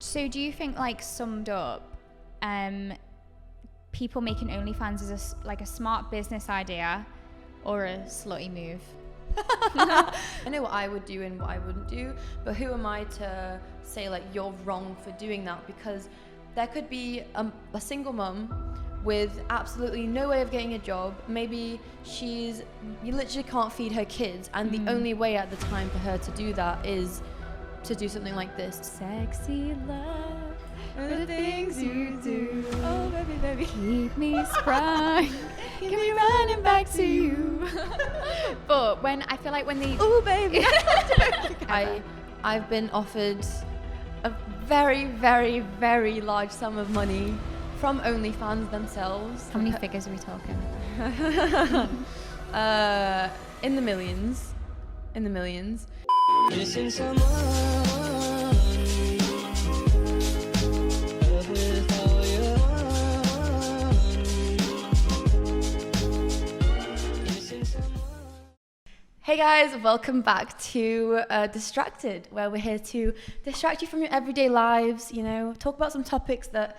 So do you think, like, summed up, people making OnlyFans is a smart business idea or a slutty move? I know what I would do and what I wouldn't do, but who am I to say like you're wrong for doing that? Because there could be a single mum with absolutely no way of getting a job. Maybe you literally can't feed her kids, and the only way at the time for her to do that is to do something like this. Sexy love are the things you do. Oh baby, baby, keep me sprung, get me running back to you. But when I feel like when they oh baby, I've been offered a very, very, very large sum of money from OnlyFans themselves. How many figures are we talking? In the millions. In the millions. Missing someone with all your missing someone. Hey guys, welcome back to Distracted, where we're here to distract you from your everyday lives, you know, talk about some topics that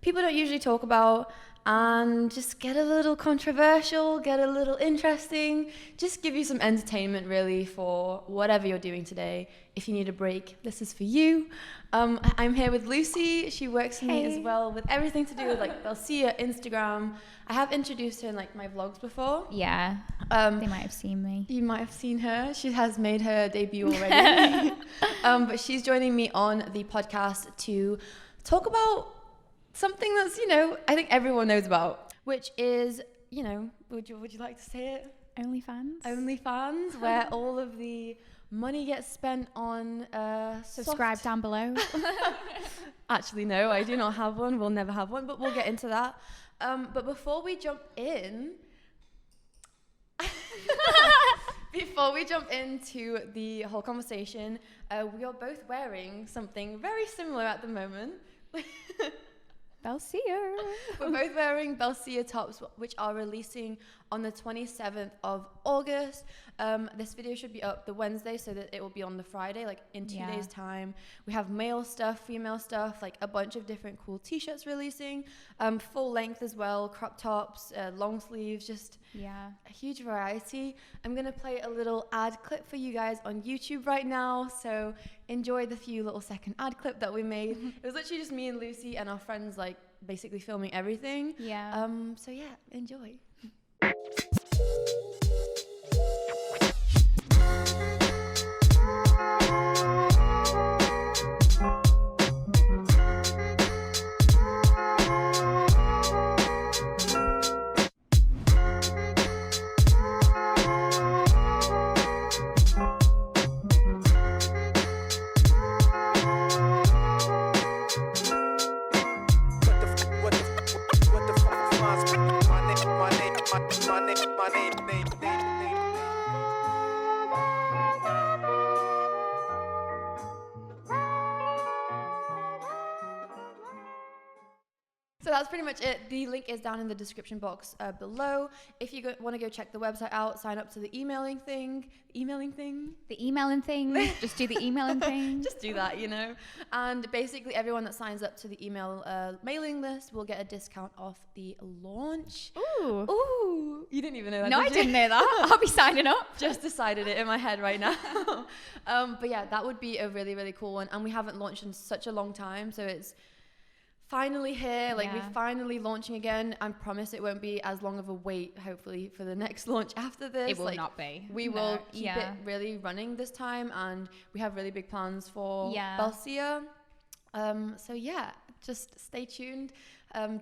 people don't usually talk about, and just get a little controversial, get a little interesting, just give you some entertainment really for whatever you're doing today. If you need a break, this is for you. I'm here with Lucy. She works for me as well with everything to do with like Belcia, Instagram. I have introduced her in like my vlogs before. Yeah, they might have seen me. You might have seen her. She has made her debut already. But she's joining me on the podcast to talk about something that's, you know, I think everyone knows about, which is, you know, would you like to say it? OnlyFans? OnlyFans, where all of the money gets spent on Subscribe down below. Actually, no, I do not have one. We'll never have one, but we'll get into that. But before we jump into the whole conversation, we are both wearing something very similar at the moment. Belcia. We're both wearing Belcia tops, which are releasing on the 27th of August. This video should be up the Wednesday, so that it will be on the Friday, like in 2 days' time. We have male stuff, female stuff, like a bunch of different cool t-shirts releasing, full length as well, crop tops, long sleeves, just a huge variety. I'm gonna play a little ad clip for you guys on YouTube right now, so enjoy the few little second ad clip that we made. It was literally just me and Lucy and our friends, like basically filming everything. So yeah, enjoy. So that's pretty much it. The link is down in the description box below. If you want to go check the website out, sign up to the emailing thing. The emailing thing. Just do the emailing thing. Just do that, you know. And basically everyone that signs up to the email mailing list will get a discount off the launch. Ooh. You didn't even know that, No, did I didn't know that. I'll be signing up. Just decided it in my head right now. But yeah, that would be a really, really cool one. And we haven't launched in such a long time, so it's finally here, like we're finally launching again. I promise it won't be as long of a wait, hopefully, for the next launch after this. It will not be. We will keep it really running this time, and we have really big plans for Belcia. So yeah, just stay tuned.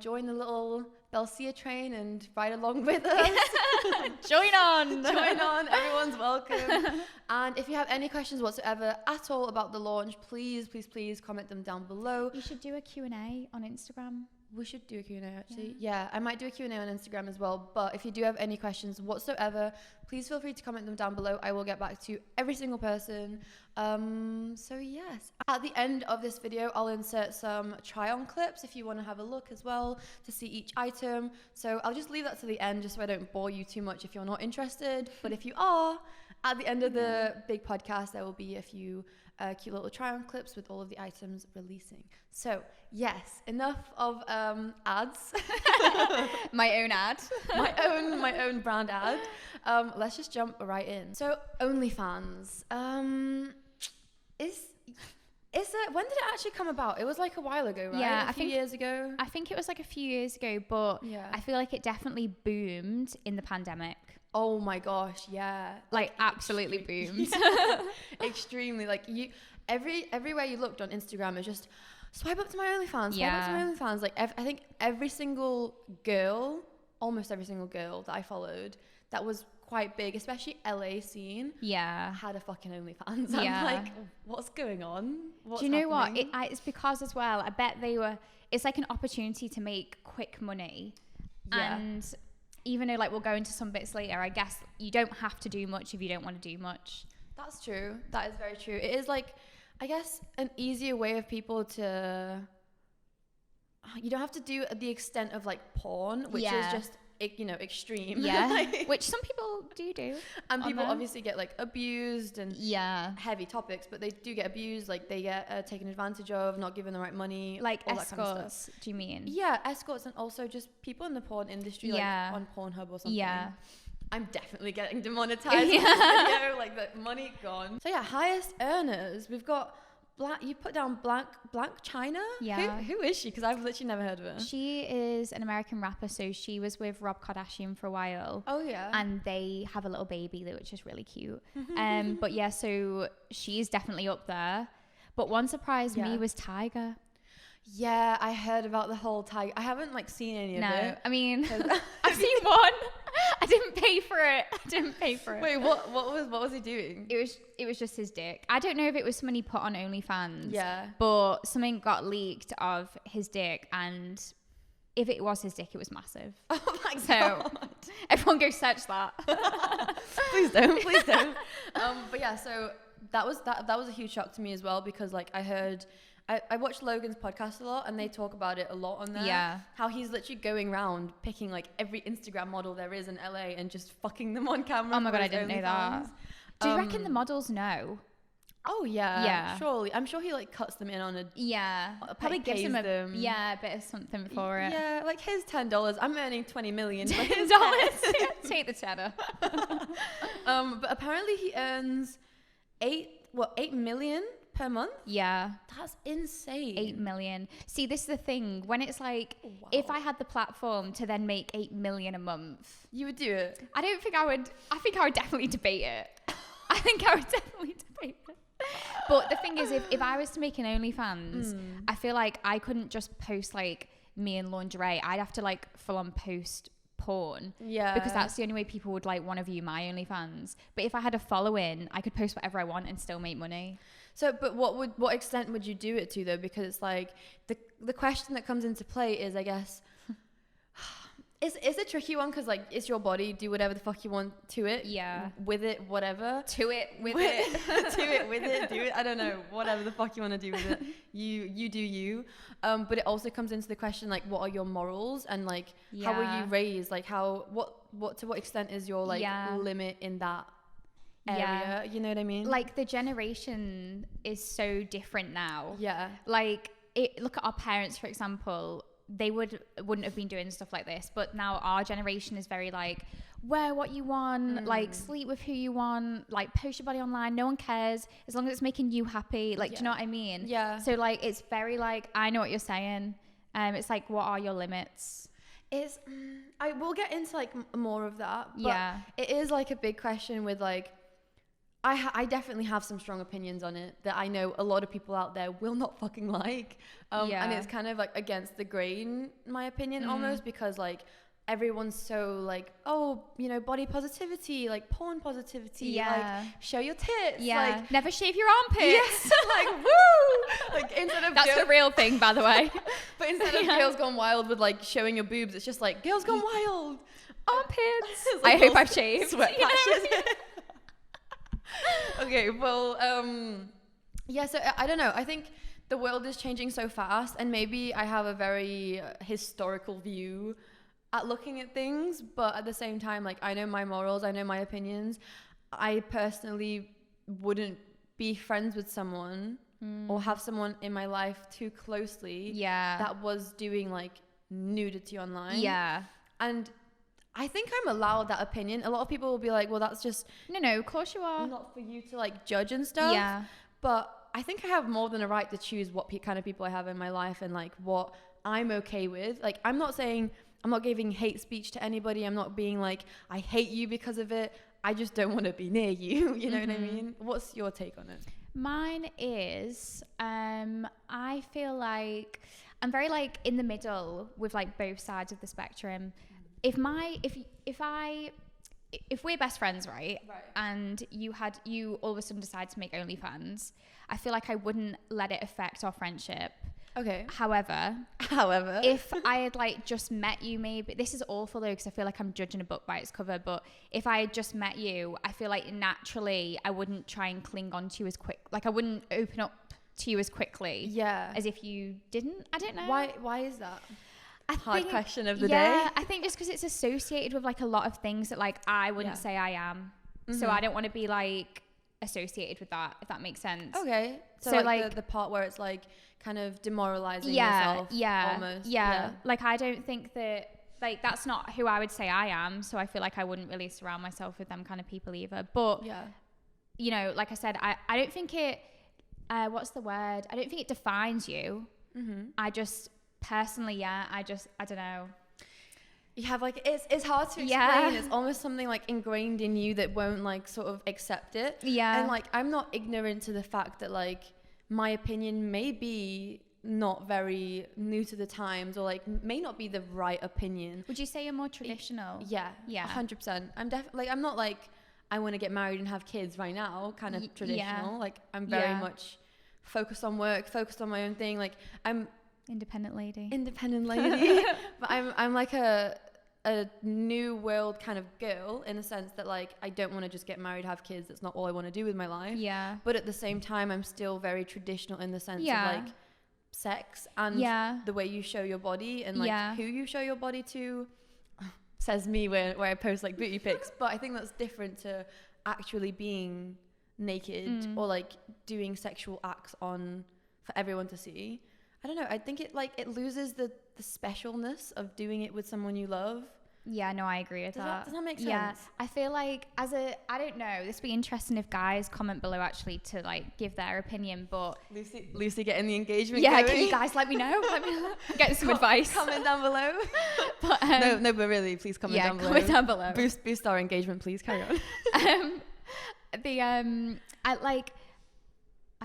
Join the little Belcia train and ride along with us. Join on. Everyone's welcome. And if you have any questions whatsoever at all about the launch, please comment them down below. You should do a Q&A on Instagram. We should do a Q&A actually. Yeah, I might do a Q&A on Instagram as well. But if you do have any questions whatsoever, please feel free to comment them down below. I will get back to every single person. So yes, at the end of this video, I'll insert some try-on clips if you want to have a look as well to see each item. So I'll just leave that to the end just so I don't bore you too much if you're not interested. But if you are, at the end of the big podcast, there will be a few cute little try-on clips with all of the items releasing. So yes, enough of ads. My own ad. my own brand ad. Let's just jump right in. So OnlyFans. When did it actually come about? It was like a while ago, right? Yeah, a few years ago. I think it was like a few years ago, but Yeah. I feel like it definitely boomed in the pandemic. Oh my gosh, yeah. Like absolutely boomed. Extremely. Like everywhere you looked on Instagram, it's just swipe up to my OnlyFans, swipe up to my OnlyFans. Like I think every single girl, almost every single girl that I followed that was quite big, especially LA scene, had a fucking OnlyFans. I'm like, what's going on? Do you know what? It's because as well, I bet it's like an opportunity to make quick money. Yeah. And even though like we'll go into some bits later, I guess you don't have to do much if you don't want to do much. That's true. That is very true. It is like, I guess, an easier way of people to, you don't have to do the extent of like porn, which is just, extreme. Yeah. Which some people do. And people obviously get like abused and heavy topics, but they do get abused. Like they get taken advantage of, not given the right money. Like all that escorts, kind of stuff. do you mean? Yeah, escorts, and also just people in the porn industry, like on Pornhub or something. Yeah. I'm definitely getting demonetized on this video, like the money gone. So yeah, highest earners. We've got you put down Blank China? Yeah. Who is she? Because I've literally never heard of her. She is an American rapper, so she was with Rob Kardashian for a while. Oh yeah. And they have a little baby, which is really cute. But yeah, so she's definitely up there. But one surprised me was Tiger. Yeah, I heard about the whole Tiger. I haven't like seen any of it. No, I mean, I've seen one. I didn't pay for it. Wait, what was he doing? It was just his dick. I don't know if it was something he put on OnlyFans. Yeah. But something got leaked of his dick, and if it was his dick, it was massive. Oh my god. So everyone go search that. Please don't. But yeah, so that was a huge shock to me as well, because like I watch Logan's podcast a lot, and they talk about it a lot on there. Yeah. How he's literally going around picking like every Instagram model there is in LA and just fucking them on camera. Oh my god, I didn't know that. Do you reckon the models know? Oh yeah. Yeah. Surely. I'm sure he like cuts them in on a probably gives pays them them. a bit of something for it. Yeah, like here's $10. I'm earning 20 million. But here's $10. Take the cheddar. But apparently he earns 8 million per month. Yeah, that's insane. 8 million. See, this is the thing, when it's like, if I had the platform to then make 8 million a month, you would do it. I think I would definitely debate it. But the thing is, if I was to make an OnlyFans, I feel like I couldn't just post like me in lingerie. I'd have to like full on post porn, because that's the only way people would like want to view my OnlyFans. But if I had a following, I could post whatever I want and still make money. So, but what extent would you do it to though? Because it's like the question that comes into play is, I guess, it's a tricky one, because like it's your body, do whatever the fuck you want to it, with it, whatever, to it, with it, to it, with it, do it. I don't know, whatever the fuck you want to do with it. You do you. But it also comes into the question like, what are your morals, and like how were you raised? Like what to what extent is your like limit in that area? You know what I mean? Like the generation is so different now. Yeah. Like look at our parents, for example. They wouldn't have been doing stuff like this, but now our generation is very like, wear what you want, like sleep with who you want, like post your body online, no one cares as long as it's making you happy. Like, do you know what I mean? Yeah. So like it's very like, I know what you're saying. It's like, what are your limits? I will get into like more of that, but it is like a big question with like, I definitely have some strong opinions on it that I know a lot of people out there will not fucking like. And it's kind of like against the grain, my opinion, almost, because like everyone's so like, oh, you know, body positivity, like porn positivity, like show your tits, like never shave your armpits. Yes, like woo, like instead of that's the real thing, by the way. But instead of Girls Gone Wild with like showing your boobs, it's just like Girls Gone Wild, armpits. Like, I hope I've shaved. Sweat patches. Okay, well, so I don't know. I think the world is changing so fast, and maybe I have a very historical view at looking at things, but at the same time, like, I know my morals, I know my opinions. I personally wouldn't be friends with someone or have someone in my life too closely that was doing like nudity online. Yeah. And I think I'm allowed that opinion. A lot of people will be like, well, that's just No, of course you are. not for you to like judge and stuff. Yeah. But I think I have more than a right to choose what kind of people I have in my life and like what I'm okay with. Like, I'm not saying, I'm not giving hate speech to anybody. I'm not being like, I hate you because of it. I just don't want to be near you. You know what I mean? What's your take on it? Mine is, I feel like I'm very like in the middle with like both sides of the spectrum. If we're best friends, right? And you all of a sudden decide to make OnlyFans, I feel like I wouldn't let it affect our friendship. Okay. However, if I had like just met you, maybe this is awful though, because I feel like I'm judging a book by its cover, but if I had just met you, I feel like naturally I wouldn't try and cling on to you as quick. Like I wouldn't open up to you as quickly. Yeah. As if you didn't. I don't know. Why is that? Hard question of the day. Yeah, I think just because it's associated with like a lot of things that like I wouldn't say I am. So I don't want to be like associated with that, if that makes sense. Okay. So like the part where it's like kind of demoralizing yourself. Almost. Yeah. Like I don't think that like that's not who I would say I am. So I feel like I wouldn't really surround myself with them kind of people either. But you know, like I said, I don't think it what's the word? I don't think it defines you. I just personally, I don't know. You have like it's hard to explain. It's almost something like ingrained in you that won't like sort of accept it. And like I'm not ignorant to the fact that like my opinion may be not very new to the times or like may not be the right opinion. Would you say you're more traditional? Yeah 100%. I'm definitely like I'm not like I want to get married and have kids right now kind of traditional. Like I'm very much focused on work, focused on my own thing. Like I'm independent lady. But I'm like a new world kind of girl in a sense that like I don't want to just get married, have kids. That's not all I want to do with my life. But at the same time, I'm still very traditional in the sense of like sex and the way you show your body and like who you show your body to. Says me where I post like booty pics, but I think that's different to actually being naked or like doing sexual acts on for everyone to see. I don't know. I think it loses the specialness of doing it with someone you love. Yeah, no, I agree with that. Does that make sense? Yeah, I feel like I don't know, this would be interesting if guys comment below actually to like give their opinion, but Lucy getting the engagement going. Can you guys let me know? I'm getting some advice. Comment down below. But, no, but really, please comment down below. Comment down below. Boost our engagement, please. Carry on. I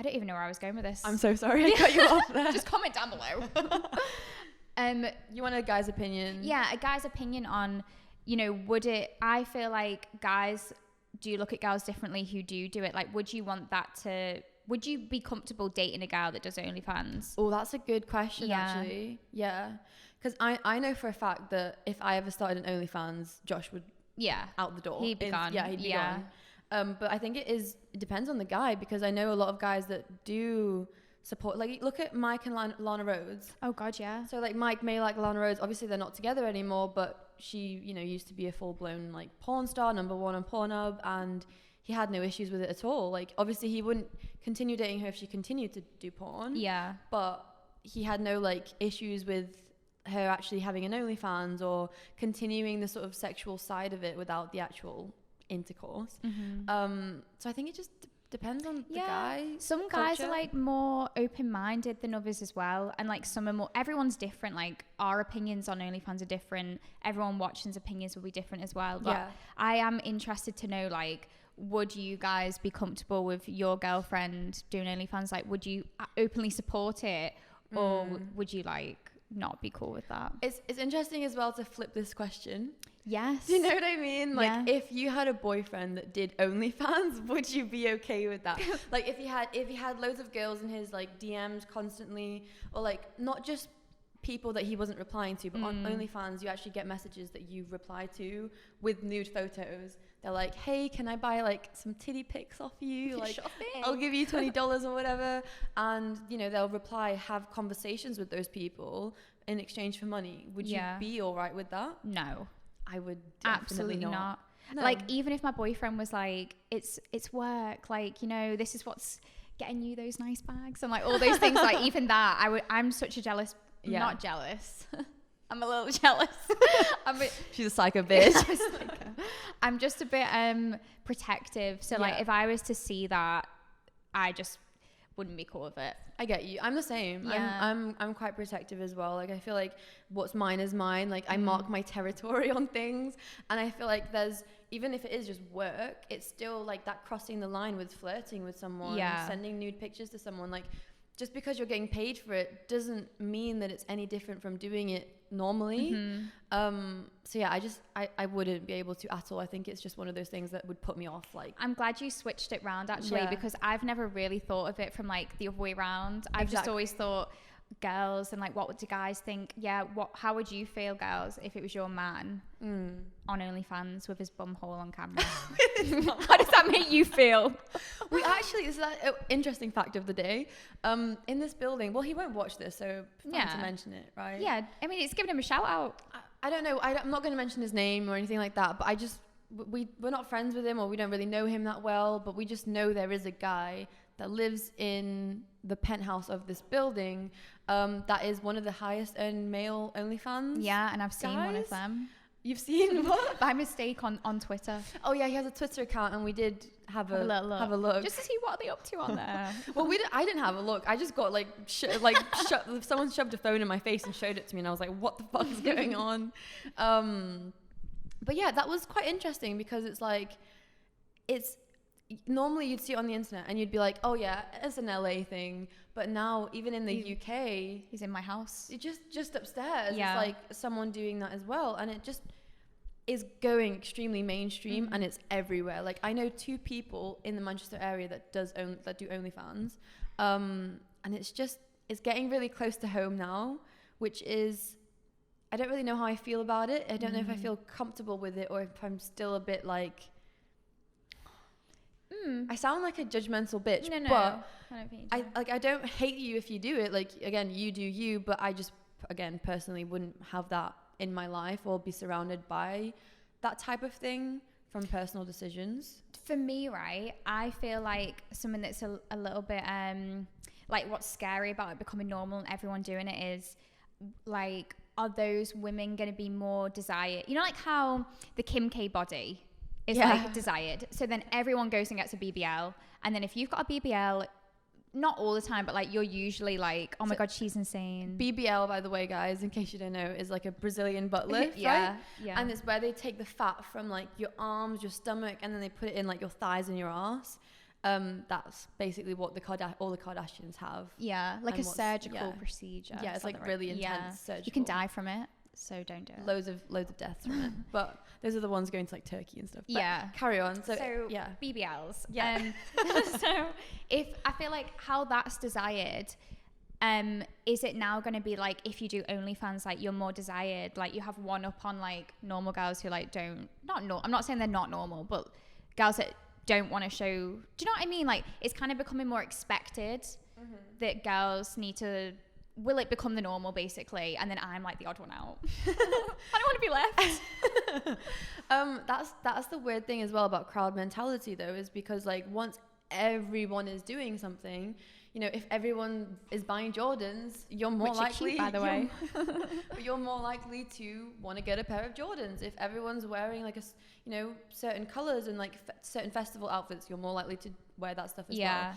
don't even know where I was going with this. I'm so sorry I cut you off there. Just comment down below. You want a guy's opinion? Yeah, a guy's opinion on, you know, I feel like guys do look at girls differently who do it. Like, would you be comfortable dating a girl that does OnlyFans? Oh, that's a good question, actually. Yeah. Because I know for a fact that if I ever started an OnlyFans, Josh would out the door. He'd be gone. Yeah, he'd be gone. But I think it depends on the guy, because I know a lot of guys that do support, like look at Mike and Lana Rhodes. Oh god, yeah. So like Mike may like Lana Rhodes, obviously they're not together anymore, but she, you know, used to be a full-blown like porn star, #1 on Pornhub, and he had no issues with it at all. Like obviously he wouldn't continue dating her if she continued to do porn. Yeah. But he had no like issues with her actually having an OnlyFans or continuing the sort of sexual side of it without the actual intercourse. So I think it just depends on the guy. Some guys are like more open-minded than others as well, and like some are more, everyone's different. Like our opinions on OnlyFans are different, everyone watching's opinions will be different as well. But I am interested to know, like, would you guys be comfortable with your girlfriend doing OnlyFans? Like, would you openly support it, or would you like not be cool with that? It's interesting as well to flip this question. Yes. Do you know what I mean? Like, if you had a boyfriend that did OnlyFans, would you be okay with that? Like, if he had loads of girls in his like DMs constantly, or like not just people that he wasn't replying to, but on OnlyFans you actually get messages that you reply to with nude photos. They're like, hey, can I buy like some titty pics off you? Like, I'll give you $20 or whatever. And you know, they'll reply, have conversations with those people in exchange for money. Would you be all right with that? No. I would definitely absolutely not. No. Like, even if my boyfriend was like, it's work, like, you know, this is what's getting you those nice bags and like all those things, like even that, I'm such a jealous, not jealous. I'm a little jealous. She's a psycho bitch. I'm just a bit protective. So like if I was to see that, I just wouldn't be cool with it. I get you. I'm the same. Yeah. I'm quite protective as well. Like I feel like what's mine is mine. Like I mark my territory on things, and I feel like there's, even if it is just work, it's still like that crossing the line with flirting with someone, sending nude pictures to someone. Like just because you're getting paid for it doesn't mean that it's any different from doing it normally. So yeah, I wouldn't be able to at all. I think it's just one of those things that would put me off. Like I'm glad you switched it round actually, because I've never really thought of it from like the other way around. I've just always thought girls and like what would the guys think. How would you feel, girls, if it was your man on OnlyFans with his bum hole on camera? How does that make you feel? We actually, this is an interesting fact of the day. In this building, well, he won't watch this, so fun to mention it, right? Yeah, I mean, it's giving him a shout out. I don't know. I'm not going to mention his name or anything like that, but we're not friends with him, or we don't really know him that well, but we just know there is a guy that lives in the penthouse of this building that is one of the highest earned male OnlyFans. Yeah, and I've seen one of them. You've seen what? By mistake on Twitter. Oh yeah, he has a Twitter account, and we did have a look. Just to see what are they up to on there. Well, I didn't have a look. I just got someone shoved a phone in my face and showed it to me, and I was like, what the fuck is going on? But yeah, that was quite interesting, because it's like, it's normally you'd see it on the internet and you'd be like, oh yeah, it's an LA thing. But now even in the UK, he's in my house. Just upstairs. Yeah. It's like someone doing that as well, and it just is going extremely mainstream, and it's everywhere. Like I know 2 people in the Manchester area that do OnlyFans, and it's getting really close to home now, which is, I don't really know how I feel about it. I don't know if I feel comfortable with it, or if I'm still a bit like, I sound like a judgmental bitch, no, but I don't think you do. I don't hate you if you do it. Like again, you do you, but I just personally wouldn't have that in my life or be surrounded by that type of thing from personal decisions. For me, right, I feel like something that's a little bit like what's scary about it becoming normal and everyone doing it is like, are those women going to be more desired? You know, like how the Kim K body is like desired. So then everyone goes and gets a BBL. And then if you've got a BBL, not all the time, but like you're usually like, oh my God, she's insane. BBL, by the way, guys, in case you don't know, is like a Brazilian butt lift, right? Yeah. And it's where they take the fat from like your arms, your stomach, and then they put it in like your thighs and your ass. That's basically what all the Kardashians have. Yeah, like a surgical procedure. Yeah, it's like really intense surgical. You can die from it, so don't do it. Loads of deaths from it. But those are the ones going to like Turkey and stuff. But yeah. Carry on. So yeah. BBLs. Yeah. So if I feel like how that's desired, is it now going to be like if you do OnlyFans, like you're more desired, like you have one up on like normal girls who like I'm not saying they're not normal, but girls that don't want to show, do you know what I mean? Like it's kind of becoming more expected that girls need to, will it become the normal basically? And then I'm like the odd one out. I don't want to be left. That's the weird thing as well about crowd mentality though, is because like once everyone is doing something, you know, if everyone is buying Jordans, you're more likely, cute, by the way, you're more likely to want to get a pair of Jordans. If everyone's wearing like certain colors and like certain festival outfits, you're more likely to wear that stuff as well.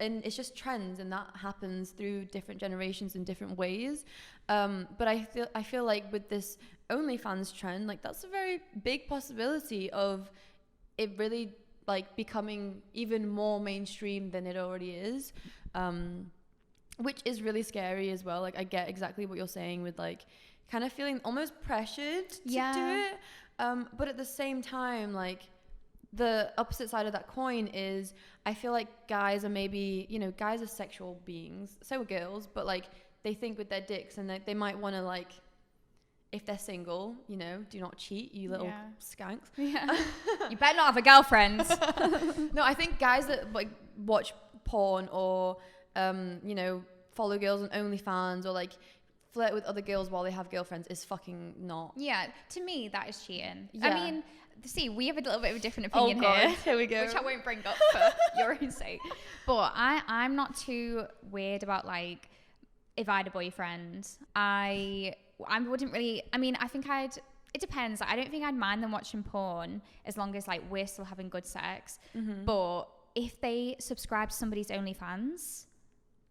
And it's just trends, and that happens through different generations in different ways. But I feel like with this OnlyFans trend, like that's a very big possibility of it really like becoming even more mainstream than it already is, which is really scary as well. Like I get exactly what you're saying with like kind of feeling almost pressured to do it, but at the same time, like the opposite side of that coin is I feel like guys are maybe, you know, guys are sexual beings, so are girls, but like they think with their dicks, and they might want to like, if they're single, you know, do not cheat, you little skanks. Yeah. You better not have a girlfriend. No, I think guys that like watch porn or, you know, follow girls on OnlyFans or like flirt with other girls while they have girlfriends is fucking not. Yeah, to me, that is cheating. Yeah. I mean, see, we have a little bit of a different Oh opinion God, here. here we go. Which I won't bring up for your own sake. But I'm not too weird about, like, if I had a boyfriend, I wouldn't really, I mean, I think it depends. Like, I don't think I'd mind them watching porn as long as, like, we're still having good sex. But if they subscribe to somebody's OnlyFans,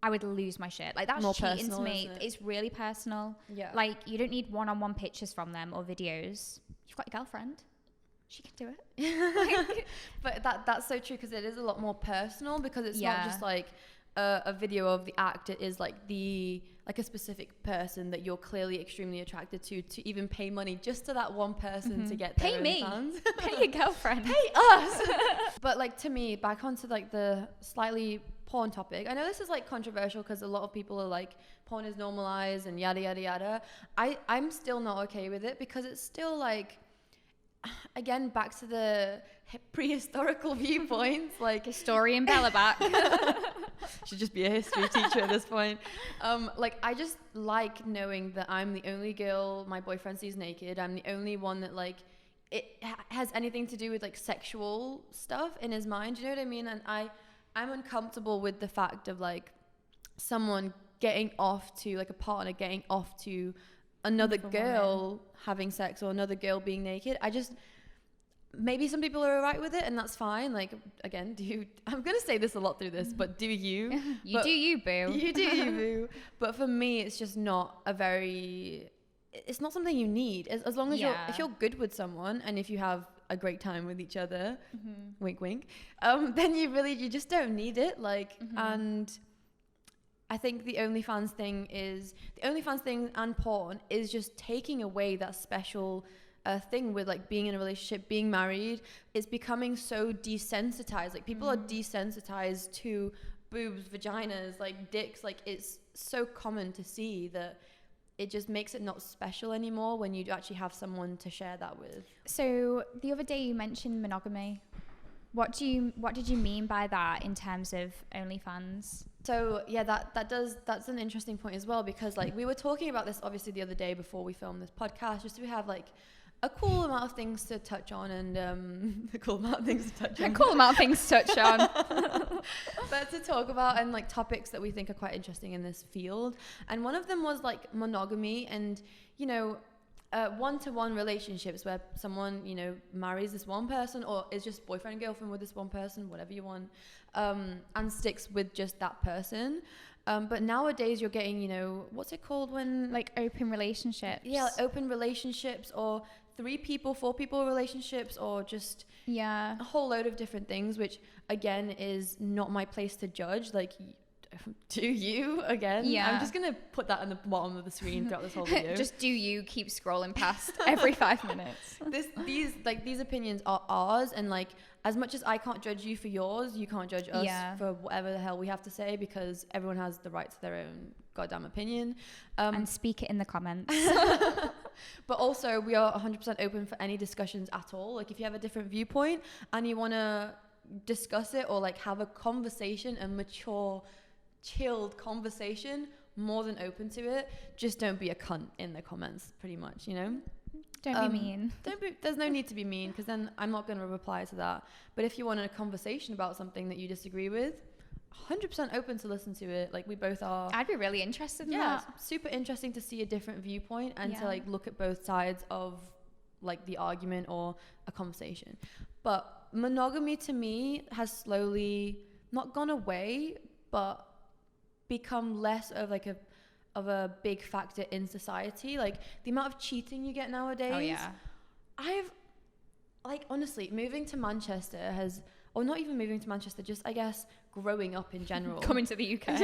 I would lose my shit. Like, that's more cheating personal, to me. isn't it? It's really personal. Yeah. Like, you don't need one-on-one pictures from them or videos. You've got a girlfriend. She can do it. But that's so true, because it is a lot more personal, because it's not Yeah. just like a video of the act. It is like a specific person that you're clearly extremely attracted to even pay money just to that one person to get their Pay me. OnlyFans. Pay your girlfriend. Pay us. But like, to me, back onto like the slightly porn topic, I know this is like controversial because a lot of people are like, porn is normalized and yada yada yada. I'm still not okay with it, because it's still like, again, back to the prehistorical viewpoints, like Historian Bella back. should just be a history teacher at this point. Like, I just like knowing that I'm the only girl my boyfriend sees naked. I'm the only one that, like, it has anything to do with like sexual stuff in his mind. You know what I mean? And I'm uncomfortable with the fact of like someone getting off to, like, a partner getting off to another girl having sex, or another girl being naked. Maybe some people are alright with it, and that's fine. Like, again, I'm gonna say this a lot through this, but do you? You do you, boo. You do you, boo. But for me, it's just not it's not something you need. As long as if you're good with someone, and if you have a great time with each other, wink wink, then you just don't need it. Like, and I think the OnlyFans thing and porn is just taking away that special thing with, like, being in a relationship, being married. It's becoming so desensitized. Like, people are desensitized to boobs, vaginas, like dicks. Like, it's so common to see that it just makes it not special anymore when you actually have someone to share that with. So the other day you mentioned monogamy. What did you mean by that in terms of OnlyFans? So yeah, that's an interesting point as well, because like, we were talking about this obviously the other day before we filmed this podcast, just so we have like a cool amount of things to touch on, and a cool amount of things to touch on. A cool amount of things to touch on. But to talk about, and like topics that we think are quite interesting in this field. And one of them was like monogamy, and you know, one-to-one relationships where someone, you know, marries this one person, or is just boyfriend and girlfriend with this one person, whatever you want, and sticks with just that person. But nowadays you're getting, you know, what's it called when... Like open relationships. Yeah, like open relationships, or 3 people, 4 people relationships, or just a whole load of different things, which again is not my place to judge. Like, do you again? Yeah. I'm just gonna put that on the bottom of the screen throughout this whole video. Just do you keep scrolling past every 5 minutes. These opinions are ours, and like, as much as I can't judge you for yours, you can't judge us for whatever the hell we have to say, because everyone has the right to their own goddamn opinion. And speak it in the comments. But also, we are 100% open for any discussions at all. Like, if you have a different viewpoint and you want to discuss it, or like have a conversation, a mature, chilled conversation, more than open to it. Just don't be a cunt in the comments, pretty much, you know? Don't be mean. There's no need to be mean, because then I'm not going to reply to that. But if you want a conversation about something that you disagree with, 100% open to listen to it. Like, we both are. I'd be really interested in Yeah, that. it's super interesting to see a different viewpoint, and to like look at both sides of like the argument or a conversation. But monogamy to me has slowly not gone away, but become less of like a big factor in society. Like, the amount of cheating you get nowadays. Oh yeah. I've, like, honestly, moving to Manchester has, or not even moving to Manchester, just I guess growing up in general. Coming to the UK.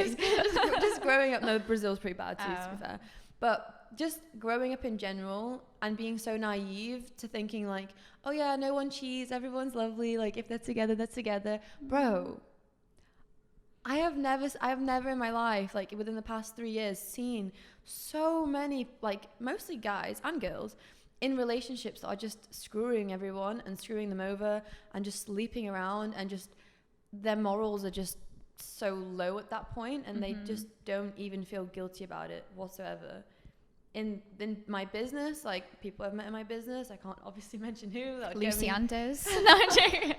just growing up. No, Brazil's pretty bad too, to be fair. But just growing up in general and being so naive to thinking like, oh yeah, no one cheats, everyone's lovely. Like, if they're together, they're together. Bro, I have never in my life, like within the past 3 years, seen so many, like mostly guys and girls, in relationships that are just screwing everyone and screwing them over and just sleeping around, and just their morals are just so low at that point, and they just don't even feel guilty about it whatsoever. in my business, like people I've met in my business. I can't obviously mention who. That would Lucy get me- Anders. No, I'm joking.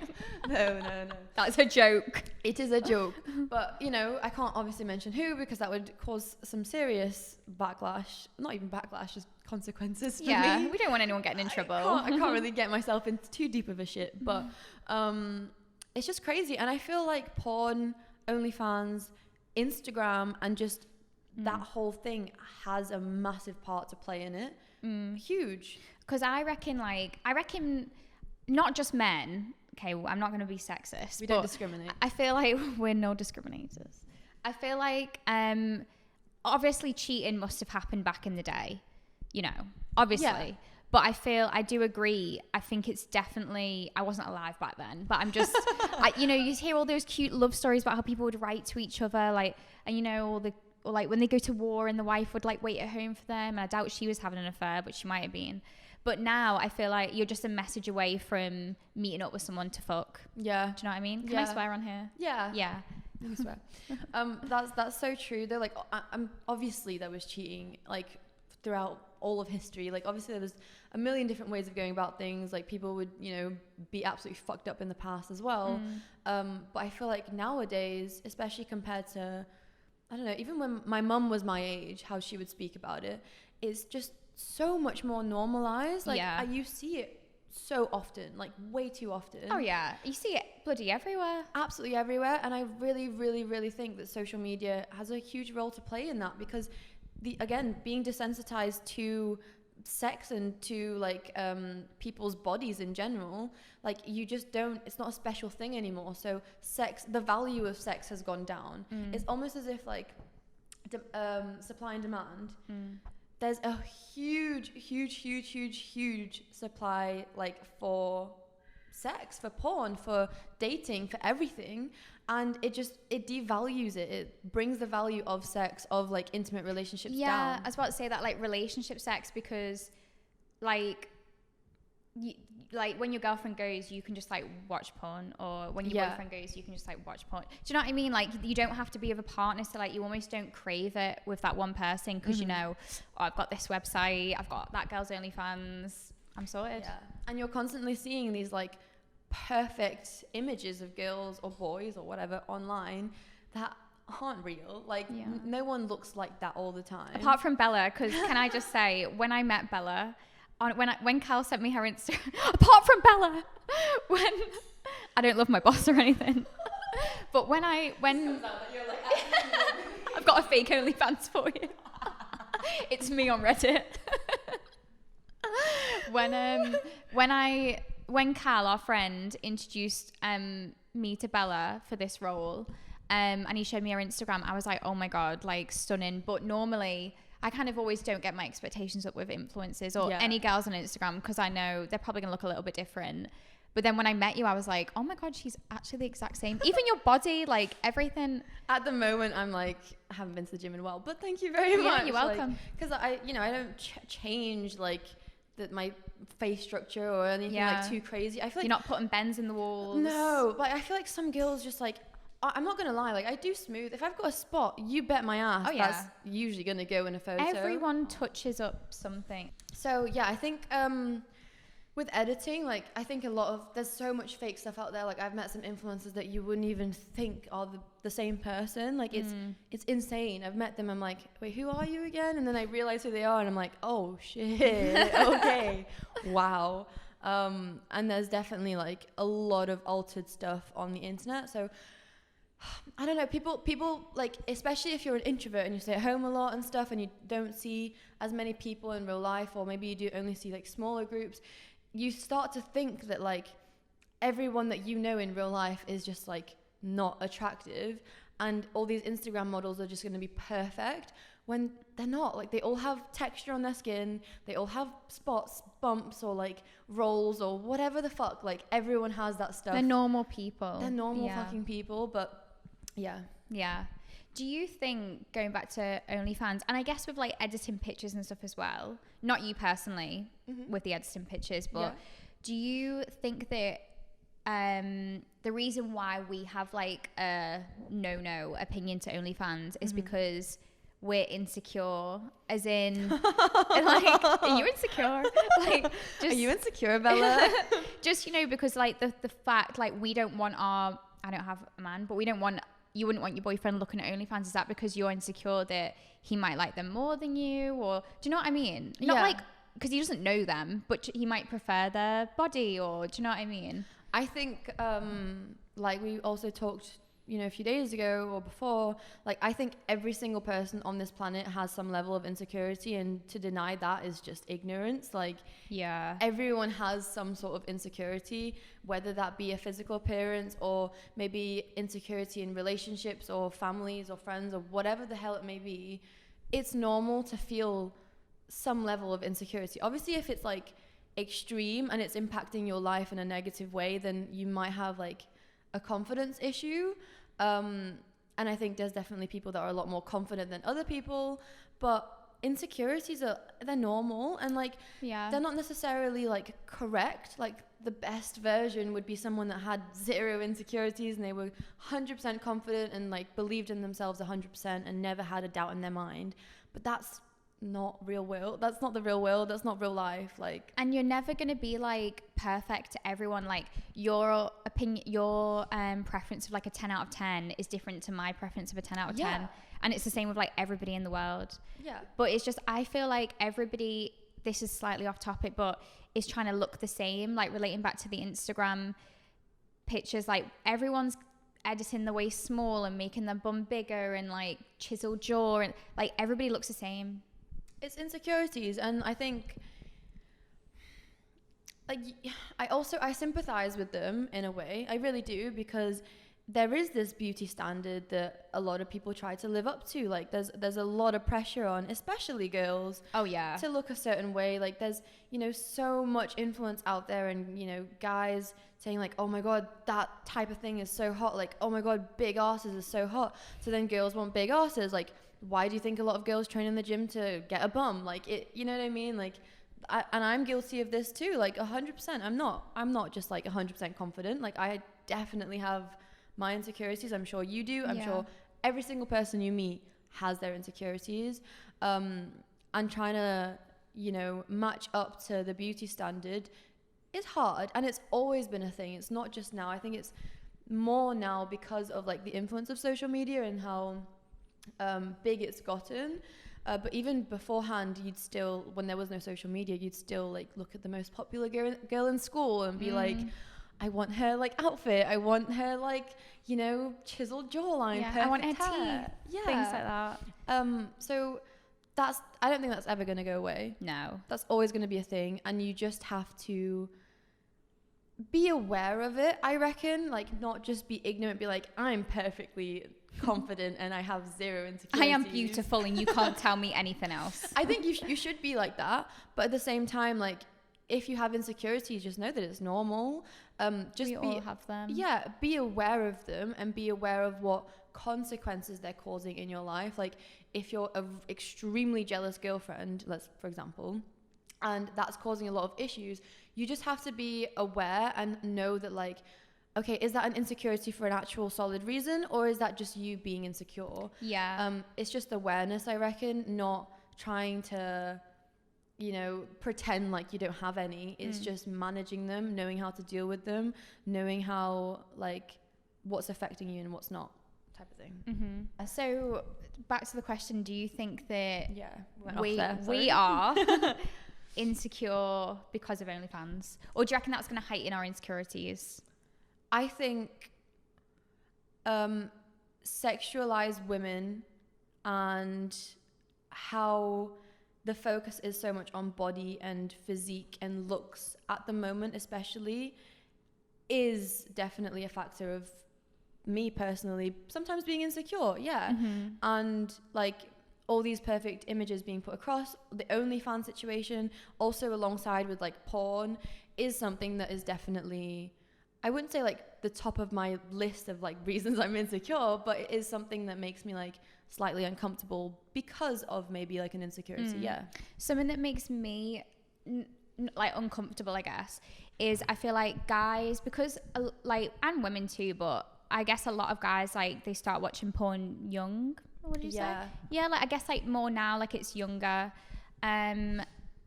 No. That's a joke. It is a joke. But, you know, I can't obviously mention who because that would cause some serious backlash. Not even backlash, just consequences for me. We don't want anyone getting in trouble. I can't really get myself into too deep of a shit. But it's just crazy. And I feel like porn, OnlyFans, Instagram, and just that whole thing has a massive part to play in it. Huge. Because I reckon not just men. Okay, well, I'm not going to be sexist. We don't discriminate. I feel like we're no discriminators. I feel like obviously cheating must have happened back in the day, you know, obviously. Yeah. But I do agree. I think it's definitely, I wasn't alive back then, but I'm just, you know, you hear all those cute love stories about how people would write to each other, like, and you know, or like when they go to war and the wife would like wait at home for them. And I doubt she was having an affair, but she might have been. But now I feel like you're just a message away from meeting up with someone to fuck. Yeah. Do you know what I mean? Can I swear on here? Yeah. Yeah. You can swear. That's so true. They're like, obviously there was cheating like throughout all of history. Like obviously there was a million different ways of going about things. Like people would, you know, be absolutely fucked up in the past as well. But I feel like nowadays, especially compared to, I don't know, even when my mum was my age, how she would speak about it, it's just so much more normalized. Like you see it so often, like way too often. Oh yeah, you see it bloody everywhere. Absolutely everywhere. And I really, really, really think that social media has a huge role to play in that because being desensitized to sex and to like people's bodies in general, like you just don't, it's not a special thing anymore. So sex, the value of sex has gone down. It's almost as if like supply and demand, there's a huge supply like for sex, for porn, for dating, for everything, and it devalues it. It brings the value of sex, of like intimate relationships down. Yeah, I was about to say that, like relationship sex, because like like when your girlfriend goes, you can just like watch porn, or when your boyfriend goes, you can just like watch porn. Do you know what I mean? Like you don't have to be with a partner, so like you almost don't crave it with that one person because you know, oh, I've got this website, I've got that girl's OnlyFans, I'm sorted. Yeah, and you're constantly seeing these like perfect images of girls or boys or whatever online that aren't real. Like no one looks like that all the time. Apart from Bela, because can I just say, when I met Bela, when Cal sent me her Instagram, apart from Bela, when I don't love my boss or anything, but when I've got a fake OnlyFans for you. It's me on Reddit. When Cal, our friend, introduced me to Bela for this role, and he showed me her Instagram, I was like, oh my god, like stunning. But normally I kind of always don't get my expectations up with influencers or any girls on Instagram because I know they're probably gonna look a little bit different. But then when I met you, I was like, oh my god, she's actually the exact same. Even your body, like everything. At the moment, I'm like, I haven't been to the gym in a while, but thank you very much. You're welcome. Because I don't change like my face structure or anything like too crazy. I feel like you're not putting bends in the walls. No, but I feel like some girls just like, I'm not gonna lie, like I do smooth. If I've got a spot, you bet my ass that's usually gonna go in a photo. Everyone touches up something. So yeah, I think with editing, like I think there's so much fake stuff out there. Like I've met some influencers that you wouldn't even think are the same person. Like it's insane. I've met them, I'm like, wait, who are you again? And then I realize who they are and I'm like, oh shit, okay, wow. And there's definitely like a lot of altered stuff on the internet. So I don't know, people like, especially if you're an introvert and you stay at home a lot and stuff and you don't see as many people in real life, or maybe you do only see like smaller groups, you start to think that like everyone that you know in real life is just like not attractive and all these Instagram models are just going to be perfect when they're not. Like they all have texture on their skin, they all have spots, bumps, or like rolls or whatever the fuck. Like everyone has that stuff. They're normal people. They're normal fucking people, but yeah. Do you think, going back to OnlyFans, and I guess with like editing pictures and stuff as well, not you personally with the editing pictures, but do you think that the reason why we have like a no opinion to OnlyFans is because we're insecure, as in like, are you insecure? Like, just, are you insecure, Bella? just, you know, because like the fact, like, we don't want our, I don't have a man, but we don't want, you wouldn't want your boyfriend looking at OnlyFans. Is that because you're insecure that he might like them more than you? Or do you know what I mean? Not like, because he doesn't know them, but he might prefer their body, or do you know what I mean? I think like we also talked, you know, a few days ago or before, like, I think every single person on this planet has some level of insecurity, and to deny that is just ignorance. Like, yeah, everyone has some sort of insecurity, whether that be a physical appearance or maybe insecurity in relationships or families or friends or whatever the hell it may be. It's normal to feel some level of insecurity. Obviously, if it's like extreme and it's impacting your life in a negative way, then you might have like a confidence issue. And I think there's definitely people that are a lot more confident than other people, but insecurities they're normal, and like, they're not necessarily like correct. Like, the best version would be someone that had zero insecurities and they were 100% confident and like believed in themselves 100% and never had a doubt in their mind. But that's not real world. That's not the real world. That's not real life. Like, and you're never going to be like perfect to everyone. Like, your opinion, your preference of like a 10 out of 10 is different to my preference of a 10 out of 10, and it's the same with like everybody in the world. But it's just, I feel like everybody, this is slightly off topic, but is trying to look the same. Like, relating back to the Instagram pictures, like, everyone's editing the waist small and making their bum bigger and like chiseled jaw, and like everybody looks the same. It's insecurities. And I think, like, I sympathize with them in a way. I really do, because there is this beauty standard that a lot of people try to live up to. Like, there's a lot of pressure on, especially girls, to look a certain way. Like, there's, you know, so much influence out there, and, you know, guys saying like, oh my god, that type of thing is so hot. Like, oh my god, big asses is so hot. So then girls want big asses. Like, why do you think a lot of girls train in the gym to get a bum? Like, it, you know what I mean? Like, and I'm guilty of this too. Like, 100%. I'm not just like 100% confident. Like, I definitely have my insecurities. I'm sure you do. I'm sure every single person you meet has their insecurities. And trying to, you know, match up to the beauty standard is hard. And it's always been a thing. It's not just now. I think it's more now because of like the influence of social media and how big it's gotten. But even beforehand, you'd still, when there was no social media, you'd still like look at the most popular girl in school and be like, I want her like outfit, I want her like, you know, chiseled jawline, perfect I want her hair. teeth, things like that. So that's, I don't think that's ever going to go away. No, that's always going to be a thing, and you just have to be aware of it, I reckon. Like, not just be ignorant, be like, I'm perfectly confident and I have zero insecurities. I am beautiful and you can't tell me anything else. I think you should be like that, but at the same time, like, if you have insecurities, just know that it's normal. We all have them. Yeah, be aware of them and be aware of what consequences they're causing in your life. Like, if you're an extremely jealous girlfriend, for example, and that's causing a lot of issues, you just have to be aware and know that, like, okay, is that an insecurity for an actual solid reason, or is that just you being insecure? Yeah. It's just awareness, I reckon, not trying to, you know, pretend like you don't have any. It's just managing them, knowing how to deal with them, knowing how, like, what's affecting you and what's not, type of thing. Mm-hmm. So back to the question, do you think that we are insecure because of OnlyFans, or do you reckon that's going to heighten our insecurities? I think sexualized women and how the focus is so much on body and physique and looks at the moment, especially, is definitely a factor of me personally sometimes being insecure. And like, all these perfect images being put across, the OnlyFans situation also alongside with like porn is something that is definitely, I wouldn't say like the top of my list of like reasons I'm insecure, but it is something that makes me like slightly uncomfortable because of maybe like an insecurity. Something that makes me like uncomfortable, I guess, is I feel like guys, because like, and women too, but I guess a lot of guys, like, they start watching porn young, What did you Yeah. say? Yeah, like I guess like more now, like it's younger.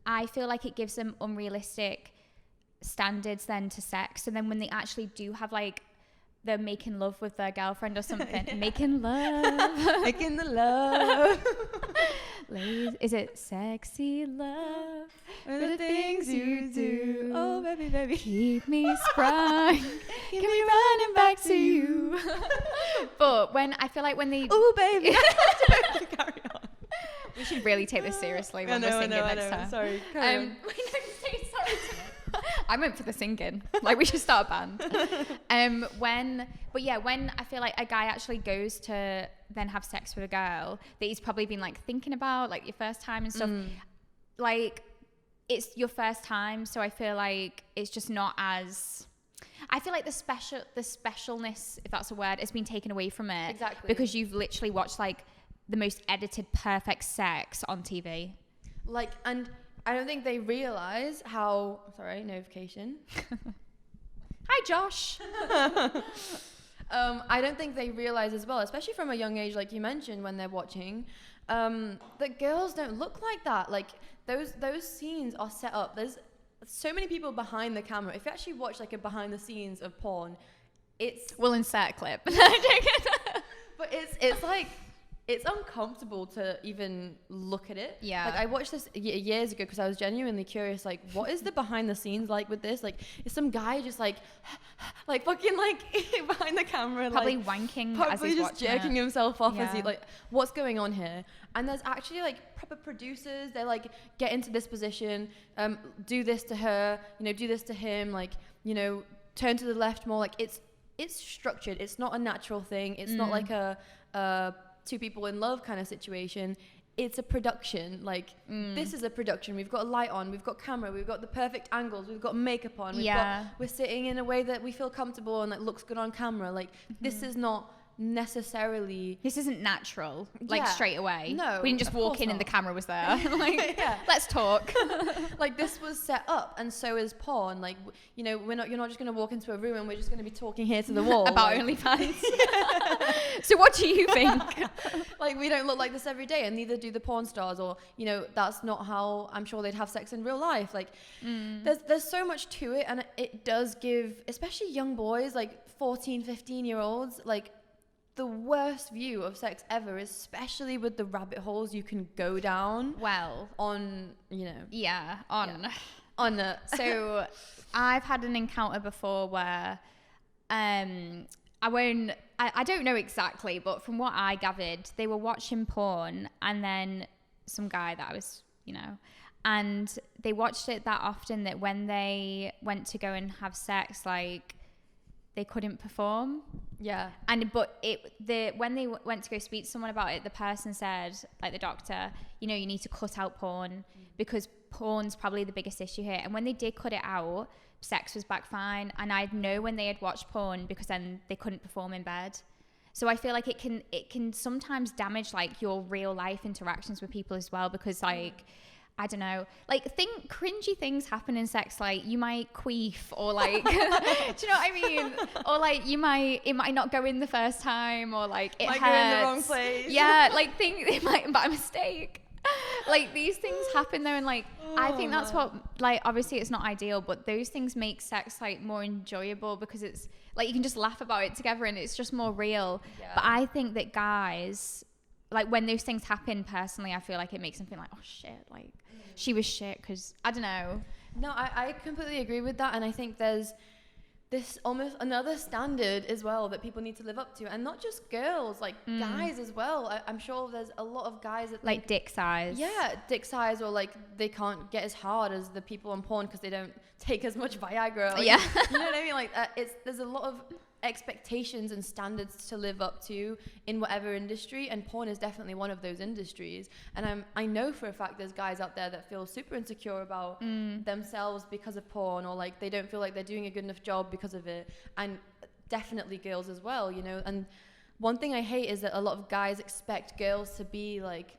I feel like it gives them unrealistic standards then to sex. So then when they actually do have like they're making love with their girlfriend or something, making love, Making the love. ladies, is it sexy love? The things you do. Oh, baby, baby. Keep me sprung, keep me running back to you. But when I feel like when they, Oh, baby. Carry on. we should really take this seriously when we're singing next time. Sorry. Carry on. We don't say sorry to me. I meant for the singing. Like we should start a band. When I feel like a guy actually goes to then have sex with a girl that he's probably been like thinking about, like your first time and stuff. Like it's your first time, so I feel like it's just not as. I feel like the specialness, if that's a word, has been taken away from it. Exactly. Because you've literally watched like the most edited, perfect sex on TV. Like, and I don't think they realize how. Sorry, notification. Hi, Josh. I don't think they realize as well, especially from a young age, like you mentioned, when they're watching, that girls don't look like that. Like those scenes are set up. There's so many people behind the camera. If you actually watch like a behind the scenes of porn, it's We'll insert a clip. but it's like it's uncomfortable to even look at it. Yeah. Like I watched this years ago because I was genuinely curious. Like, what is the behind the scenes like with this? Like, is some guy just like fucking like behind the camera, Probably like, wanking as probably he's just watching jerking it. himself off as he Yeah. like, what's going on here? And there's actually like proper producers. They're like, get into this position, do this to her, do this to him, like, turn to the left more. Like it's structured. It's not a natural thing. It's not like a two people in love kind of situation. It's a production. Like this is a production. We've got a light on, we've got camera, we've got the perfect angles, we've got makeup on, we're sitting in a way that we feel comfortable and that looks good on camera. Like this is not necessarily, This isn't natural, like Yeah. straight away. No, We didn't just of walk course in and the not. camera was there. Like, Yeah. let's talk. like this was set up, and so is porn. Like you're not just going to walk into a room and we're just going to be talking here to the wall About like, OnlyFans. So what do you think? like we don't look like this every day, and neither do the porn stars, or that's not how I'm sure they'd have sex in real life. Like there's so much to it, and it does give especially young boys like 14-15-year-olds like the worst view of sex ever, especially with the rabbit holes you can go down Well, on yeah, on a So I've had an encounter before where I don't know exactly, but from what I gathered, they were watching porn, and then some guy that I was, and they watched it that often that when they went to go and have sex, like they couldn't perform. yeah But when they went to go speak to someone about it, the person said, like the doctor, you need to cut out porn because porn's probably the biggest issue here. And when they did cut it out, sex was back fine. And I'd know when they had watched porn because then they couldn't perform in bed. So I feel like it can sometimes damage like your real life interactions with people as well, because like I don't know, like cringy things happen in sex, like you might queef or like, do you know what I mean? Or like it might not go in the first time, or like it might hurts. go in the wrong place. Yeah, like it might by mistake. Like these things happen though, and like I think that's what, like obviously it's not ideal, but those things make sex like more enjoyable because it's like you can just laugh about it together and it's just more real. Yeah. But I think that guys, like when those things happen, personally I feel like it makes them feel like, oh shit, like she was shit, because I don't know. No, I completely agree with that, and I think there's this almost another standard as well that people need to live up to, and not just girls, like guys as well. I'm sure there's a lot of guys that Like dick size. yeah, dick size, or like they can't get as hard as the people on porn because they don't take as much Viagra. Like, Yeah. You know what I mean? Like there's a lot of expectations and standards to live up to in whatever industry, and porn is definitely one of those industries. And I know for a fact there's guys out there that feel super insecure about themselves because of porn, or like they don't feel like they're doing a good enough job because of it, and definitely girls as well, and one thing I hate is that a lot of guys expect girls to be like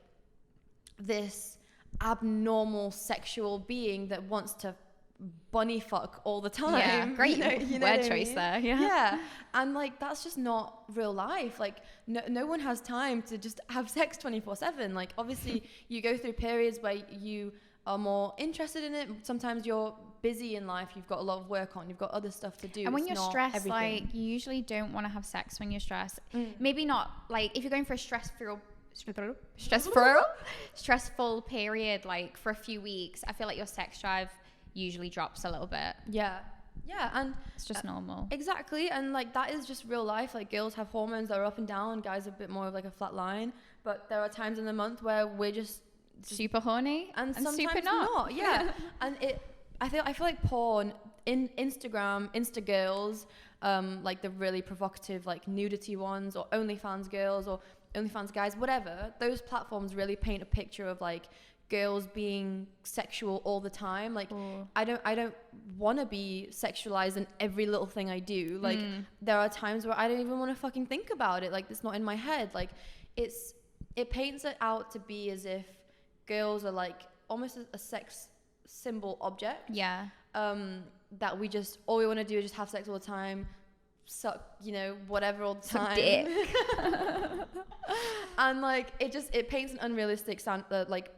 this abnormal sexual being that wants to bunny fuck all the time. Yeah, great you know word what I choice mean? there. Yeah. Yeah, and like that's just not real life. Like no one has time to just have sex 24/7. Like obviously you go through periods where you are more interested in it. Sometimes you're busy in life, you've got a lot of work on, you've got other stuff to do. And when It's you're not stressed, everything. like you usually don't want to have sex when you're stressed. Maybe not like if you're going for a stressful period, like for a few weeks, I feel like your sex drive usually drops a little bit. Yeah, and It's just normal. exactly, and like that is just real life. Like girls have hormones that are up and down, guys are a bit more of like a flat line, but there are times in the month where we're just Super horny and sometimes super not. Yeah. And I feel like porn in Instagram, Insta girls, like the really provocative like nudity ones, or OnlyFans girls or OnlyFans guys, whatever, those platforms really paint a picture of like girls being sexual all the time. Like I don't want to be sexualized in every little thing I do. Like there are times where I don't even want to fucking think about it. Like it's not in my head. Like it paints it out to be as if girls are like almost a sex symbol object. Yeah. That we just all we want to do is just have sex all the time, suck, whatever all the time. Dick. And like it paints an unrealistic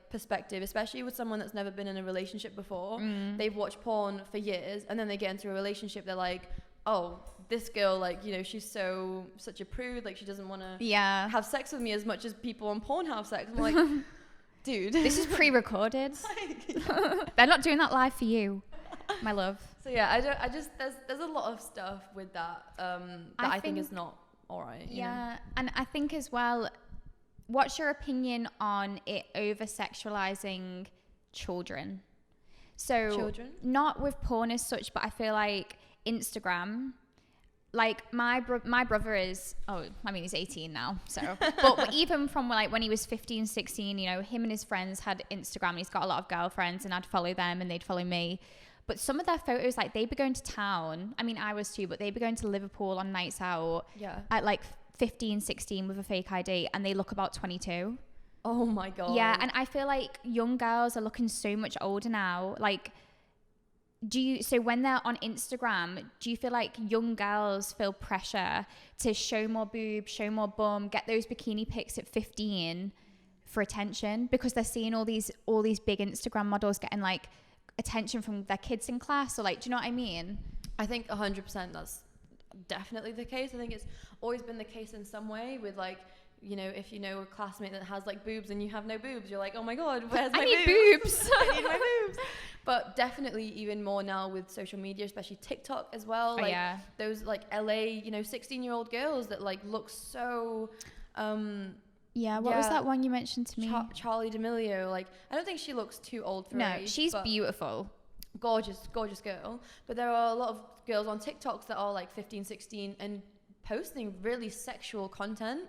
perspective, especially with someone that's never been in a relationship before. They've watched porn for years, and then they get into a relationship. They're like, oh, this girl, like, she's such a prude. Like she doesn't want to have sex with me as much as people on porn have sex. I'm like, dude, this is pre-recorded. They're not doing that live for you, my love. So yeah, I just there's a lot of stuff with that that I think is not all right. Yeah, and I think as well, what's your opinion on it over-sexualizing children? So Children? Not with porn as such, but I feel like Instagram, like my brother is, he's 18 now, so but even from like when he was 15, 16, him and his friends had Instagram. He's got a lot of girlfriends, and I'd follow them and they'd follow me. But some of their photos, like they'd be going to town. I mean, I was too, but they'd be going to Liverpool on nights out at like 15, 16 with a fake ID, and they look about 22. Oh my God. Yeah, and I feel like young girls are looking so much older now. Like, so when they're on Instagram, do you feel like young girls feel pressure to show more boobs, show more bum, get those bikini pics at 15 for attention, because they're seeing all these big Instagram models getting like attention from their kids in class, or like, do you know what I mean? I think 100% that's definitely the case. I think it's always been the case in some way with like, if a classmate that has like boobs and you have no boobs, you're like, oh my God, where's my boobs? I need my boobs. But definitely even more now with social media, especially TikTok as well. Like those like LA, 16-year-old girls that like look so what was that one you mentioned to me? Charlie D'Amelio. Like, I don't think she looks too old for her age. No, she's beautiful. Gorgeous girl. But there are a lot of girls on TikToks that are like 15, 16 and posting really sexual content,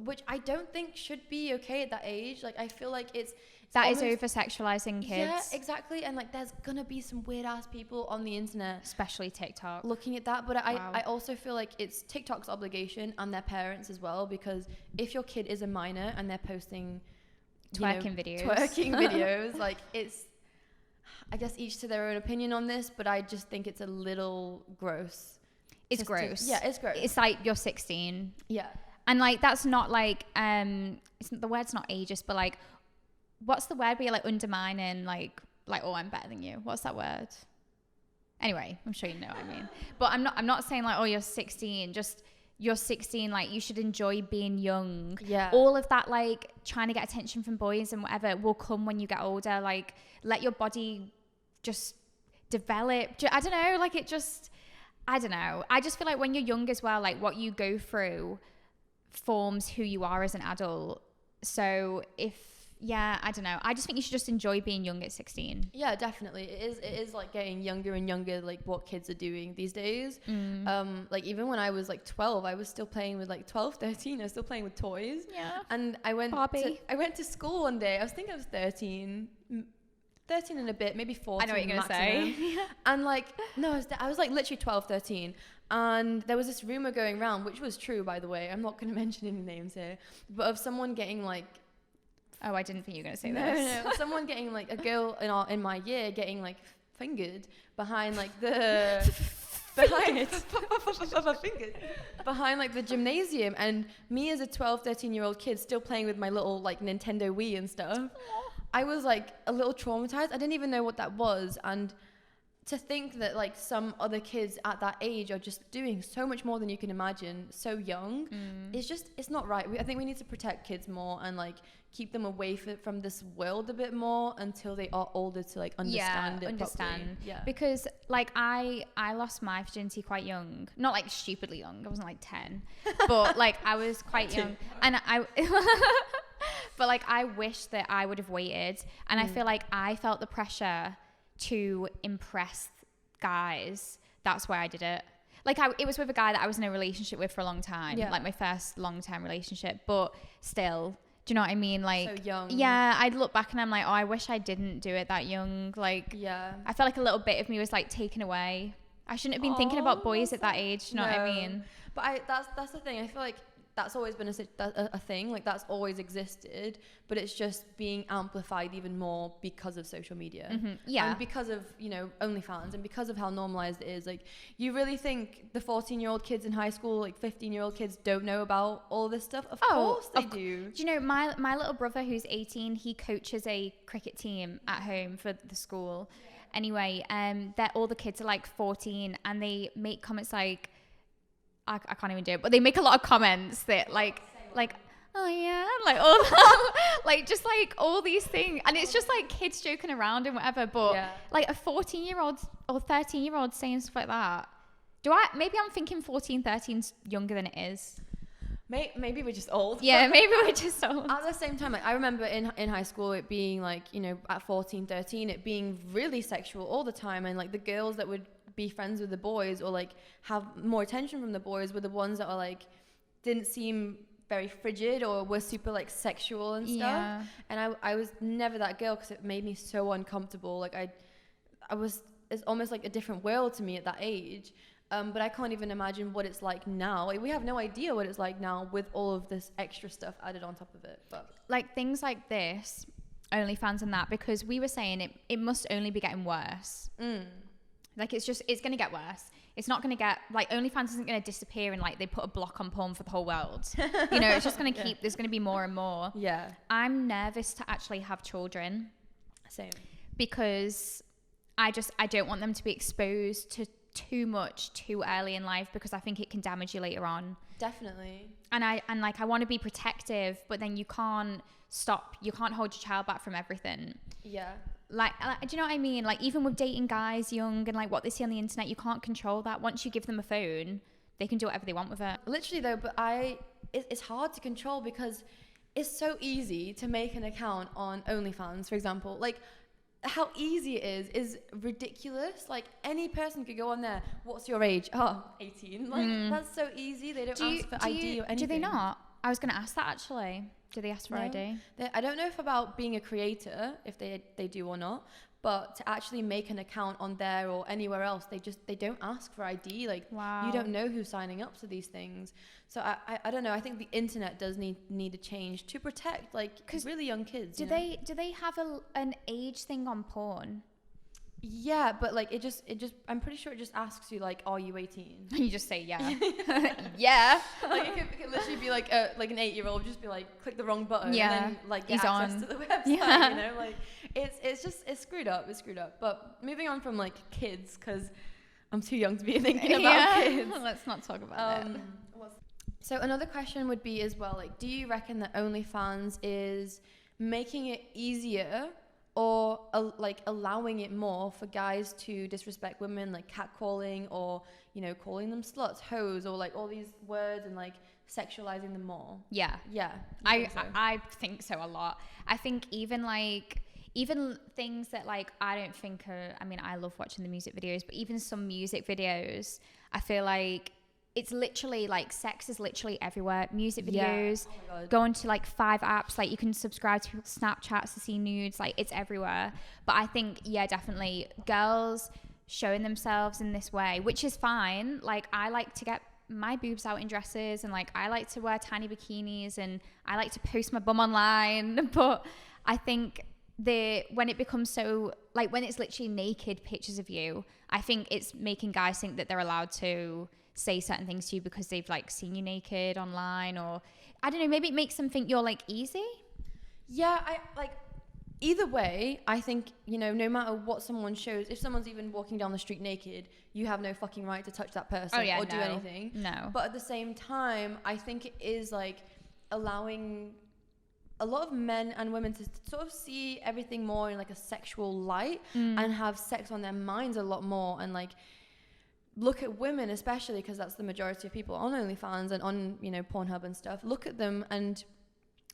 which I don't think should be okay at that age. Like, I feel like that is over-sexualizing kids. Yeah, exactly. And like, there's gonna be some weird-ass people on the internet, especially TikTok, looking at that. But I also feel like it's TikTok's obligation and their parents as well, because if your kid is a minor and they're posting twerking videos, like it's, I guess each to their own opinion on this, but I just think it's a little gross. It's gross. It's gross. It's like you're 16. Yeah. And like, that's not like, the word's not ageist, but like, what's the word where you're like undermining, like, oh, I'm better than you. What's that word? Anyway, I'm sure you know what I mean. But I'm not saying like, oh, you're 16, just you're 16, like you should enjoy being young. Yeah. All of that, like trying to get attention from boys and whatever will come when you get older. Like, let your body just develop. I don't know, like I don't know. I just feel like when you're young as well, like what you go through forms who you are as an adult. So I don't know. I just think you should just enjoy being young at 16. Yeah, definitely. It is like getting younger and younger, like what kids are doing these days. Like even when I was like 12, I was still playing with like 12, 13. I was still playing with toys. Yeah. And I went to school one day. I was thinking I was 13 and a bit, maybe 14. I know what you're going to say. And like, no, I was like literally 12, 13. And there was this rumor going around, which was true, by the way. I'm not going to mention any names here, but of someone getting like Oh, I didn't think you were going to say no, this. no, someone getting like a girl in my year getting like fingered behind like the behind like the gymnasium, and me as a 12-13-year-old kid still playing with my little like Nintendo Wii and stuff. I was like a little traumatized. I didn't even know what that was, and to think that like some other kids at that age are just doing so much more than you can imagine so young, it's not right. I think we need to protect kids more and like keep them away from this world a bit more until they are older to like understand it properly. Yeah, because like I lost my virginity quite young, not like stupidly young. I wasn't like 10, but like I was quite young, and I but like I wish that I would have waited, and I feel like I felt the pressure to impress guys. That's why I did it. Like it was with a guy that I was in a relationship with for a long time, like my first long-term relationship, but still, do you know what I mean? Like, so young. Yeah, I'd look back and I'm like, oh, I wish I didn't do it that young. Like, yeah, I felt like a little bit of me was like taken away. I shouldn't have been thinking about boys at that age. Do you know what I mean? But that's the thing. I feel like that's always been a thing. Like that's always existed, but it's just being amplified even more because of social media. Yeah, and because of, you know, OnlyFans, and because of how normalized it is. Like, you really think the 14-year-old kids in high school, like 15-year-old kids, don't know about all this stuff? Of course they do. Do you know, my little brother who's 18, he coaches a cricket team at home for the school. Anyway, all the kids are like 14, and they make comments like, I can't even do it, but they make a lot of comments that like, oh yeah, like all that, like just like all these things, and it's just like kids joking around and whatever. But like a 14-year-old or 13-year-old saying stuff like that, maybe I'm thinking 14, 13's younger than it is. Maybe we're just old. Yeah, maybe we're just old. At the same time, like I remember in high school it being like, you know, at 14, 13, it being really sexual all the time, and like the girls that would be friends with the boys or like have more attention from the boys were the ones that are like didn't seem very frigid or were super like sexual and stuff. And I was never that girl because it made me so uncomfortable. Like it's almost like a different world to me at that age. But I can't even imagine what it's like now. Like, we have no idea what it's like now with all of this extra stuff added on top of it. But like things like this, OnlyFans and that, because we were saying it must only be getting worse. Like it's going to get worse. It's not going to get, like, OnlyFans isn't going to disappear and like they put a block on porn for the whole world. You know, it's just going to keep, there's going to be more and more. Yeah. I'm nervous to actually have children. Same. Because I don't want them to be exposed to too much too early in life, because I think it can damage you later on. Definitely. And I want to be protective, but then you can't hold your child back from everything. Yeah. Like, do you know what I mean? Like, even with dating guys young and like what they see on the internet, you can't control that. Once you give them a phone, they can do whatever they want with it. Literally though, but it's hard to control because it's so easy to make an account on OnlyFans, for example. Like, how easy it is ridiculous. Like, any person could go on there. What's your age? Oh, 18. Like, that's so easy. They don't ask for ID or anything. Do they not? I was going to ask that actually. Do they ask for ID? I don't know if about being a creator, if they do or not, but to actually make an account on there or anywhere else, they don't ask for ID. Like, wow. You don't know who's signing up to these things. So I don't know. I think the internet does need a change to protect like really young kids. Do they have an age thing on porn? Yeah, but like it just I'm pretty sure it just asks you like, are you 18? And you just say yeah. Yeah. Like it could literally be like an 8-year-old just be like, click the wrong button and then like get access to the website. You know, like it's screwed up. It's screwed up. But moving on from like kids, because I'm too young to be thinking about kids. Let's not talk about it. So another question would be as well, like, do you reckon that OnlyFans is making it easier or like allowing it more for guys to disrespect women, like catcalling, or, you know, calling them sluts, hoes, or like all these words and like sexualizing them more? Yeah. I think so a lot. I think even things that like I don't think are, I mean, I love watching the music videos, but even some music videos, I feel like it's literally like sex is literally everywhere. Music videos, go into like 5 apps, like you can subscribe to people's Snapchats to see nudes, like it's everywhere. But I think, definitely girls showing themselves in this way, which is fine. Like, I like to get my boobs out in dresses, and like I like to wear tiny bikinis, and I like to post my bum online. But I think when it becomes so, like when it's literally naked pictures of you, I think it's making guys think that they're allowed to say certain things to you because they've like seen you naked online, or I don't know, maybe it makes them think you're like easy. Yeah, I like either way, I think, you know, no matter what someone shows, if someone's even walking down the street naked, you have no fucking right to touch that person or do anything. No. But at the same time, I think it is like allowing a lot of men and women to sort of see everything more in like a sexual light and have sex on their minds a lot more, and like look at women, especially because that's the majority of people on OnlyFans and on, you know, Pornhub and stuff. Look at them and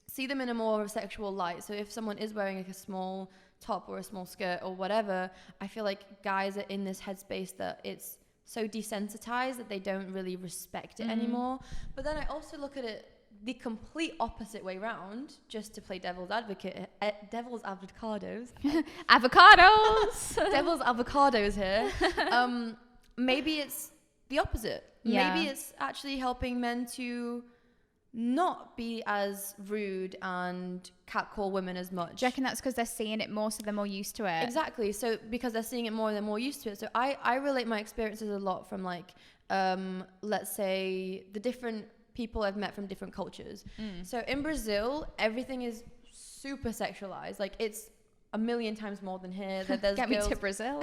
see them in a more of a sexual light. So if someone is wearing like a small top or a small skirt or whatever, I feel like guys are in this headspace that it's so desensitized that they don't really respect it anymore. But then I also look at it the complete opposite way round, just to play devil's advocate, devil's avocados. Avocados! Devil's avocados here. Maybe it's the opposite. Yeah. Maybe it's actually helping men to not be as rude and catcall women as much. Do you reckon that's because they're seeing it more, so they're more used to it? Exactly. So because they're seeing it more, they're more used to it. So I relate my experiences a lot from like, let's say the different people I've met from different cultures. So in Brazil, everything is super sexualized. Like it's a million times more than here. That there's Get girls, me to Brazil.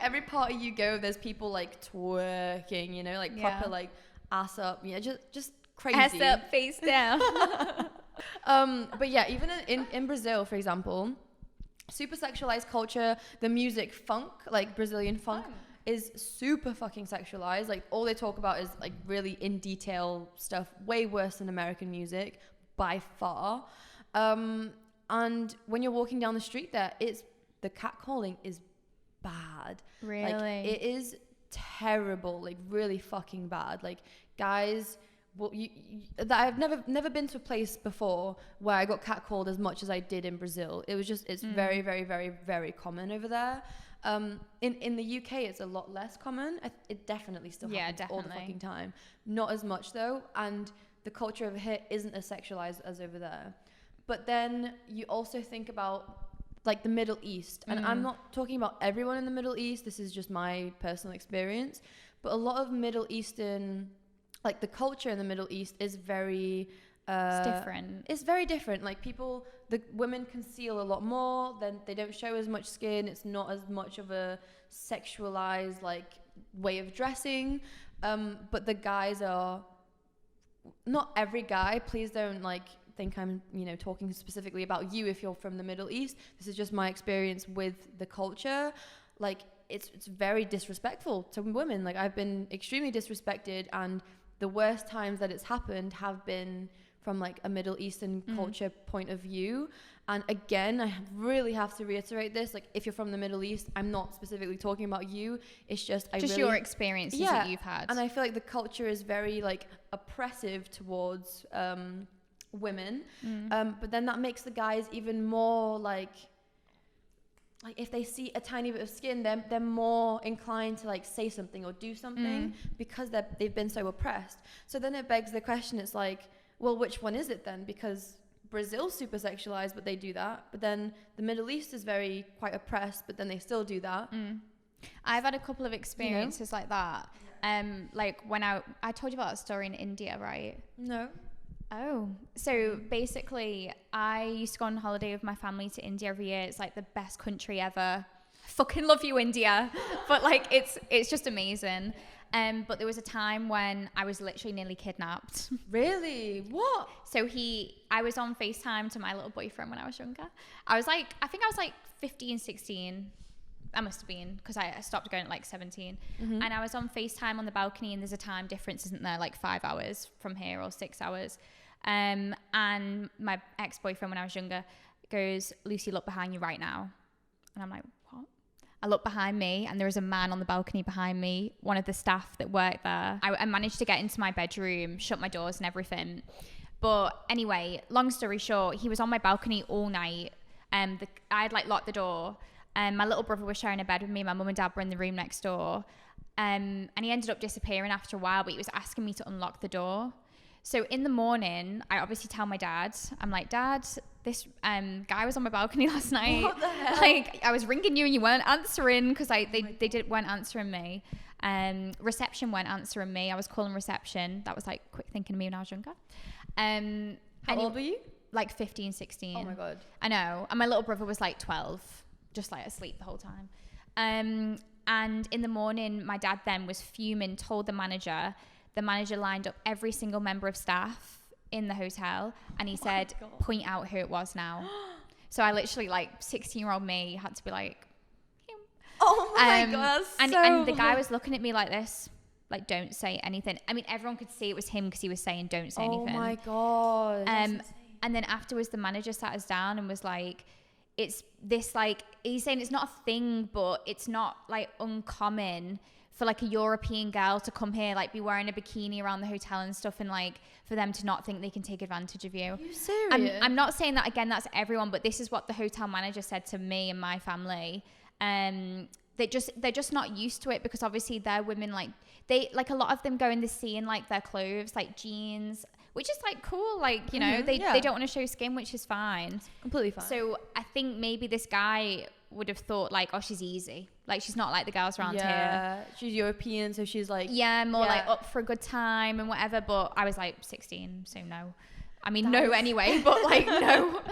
every party you go, there's people like twerking, you know, like proper like ass up, yeah, just crazy. Ass up, face down. But yeah, even in Brazil, for example, super sexualized culture. The music funk, like Brazilian funk, is super fucking sexualized. Like all they talk about is like really in detail stuff, way worse than American music by far. And when you're walking down the street there, the catcalling is bad. Really? Like, it is terrible, like really fucking bad. Like guys, well, that I've never been to a place before where I got catcalled as much as I did in Brazil. It was just, it's very, very, very, very common over there. In the UK, it's a lot less common. It definitely still happens all the fucking time. Not as much though, and the culture over here isn't as sexualized as over there. But then you also think about like the Middle East, and I'm not talking about everyone in the Middle East. This is just my personal experience. But a lot of Middle Eastern, like the culture in the Middle East is very it's different. It's very different. Like the women conceal a lot more. Then they don't show as much skin. It's not as much of a sexualized like way of dressing. But the guys are not every guy. Please don't like think I'm, you know, talking specifically about you if you're from the Middle East. This is just my experience with the culture. Like it's very disrespectful to women. Like I've been extremely disrespected, and the worst times that it's happened have been from like a Middle Eastern culture point of view. And again, I really have to reiterate this, like if you're from the Middle East, I'm not specifically talking about you. It's just your experiences that you've had. And I feel like the culture is very like oppressive towards women, but then that makes the guys even more like if they see a tiny bit of skin, they're more inclined to like say something or do something because they've been so oppressed. So then it begs the question, it's like, well, which one is it then? Because Brazil's super sexualized, but they do that. But then the Middle East is quite oppressed, but then they still do that. I've had a couple of experiences like that. Like when I told you about that story in India, right? No. Oh, so basically I used to go on holiday with my family to India every year. It's like the best country ever. I fucking love you, India. But like it's just amazing. But there was a time when I was literally nearly kidnapped. Really? What? So I was on FaceTime to my little boyfriend when I was younger. I think I was like 15, 16. I must have been, because I stopped going at like 17. And I was on FaceTime on the balcony, and there's a time difference, isn't there? Like 5 hours from here or 6 hours. And my ex-boyfriend when I was younger goes, "Lucy, look behind you right now." And I'm like, what? I look behind me, and there is a man on the balcony behind me, one of the staff that worked there. I managed to get into my bedroom, shut my doors and everything. But anyway, long story short, he was on my balcony all night. I had like locked the door, My little brother was sharing a bed with me. My mum and dad were in the room next door. And he ended up disappearing after a while, but he was asking me to unlock the door. So in the morning, I obviously tell my dad, I'm like, Dad, this guy was on my balcony last night. What the hell? Like, I was ringing you and you weren't answering because weren't answering me. Reception weren't answering me. I was calling reception. That was like quick thinking of me when I was younger. How old were you? Like 15, 16. Oh my God. I know. And my little brother was like 12, just like asleep the whole time. And in the morning, my dad then was fuming, told the manager lined up every single member of staff in the hotel, and he said, point out who it was now. So I literally, like 16-year-old me, had to be like, him. Oh my God, and the guy was looking at me like this, like, don't say anything. I mean, everyone could see it was him because he was saying, don't say anything. Oh my God. And then afterwards, the manager sat us down and was like, it's this, like, he's saying it's not a thing, but it's not like uncommon for like a European girl to come here, like be wearing a bikini around the hotel and stuff, and like for them to not think they can take advantage of you. Are you serious? I'm not saying that, again, that's everyone, but this is what the hotel manager said to me and my family. They're just not used to it, because obviously they're women, like they, like a lot of them go in the sea in like their clothes, like jeans, which is like cool, like, you know, they don't want to show skin, which is fine. Completely fine. So I think maybe this guy would have thought like, oh, she's easy, like she's not like the girls around here. She's European, so she's like more like up for a good time and whatever. But I was like 16, so no. I mean, no anyway, but like no.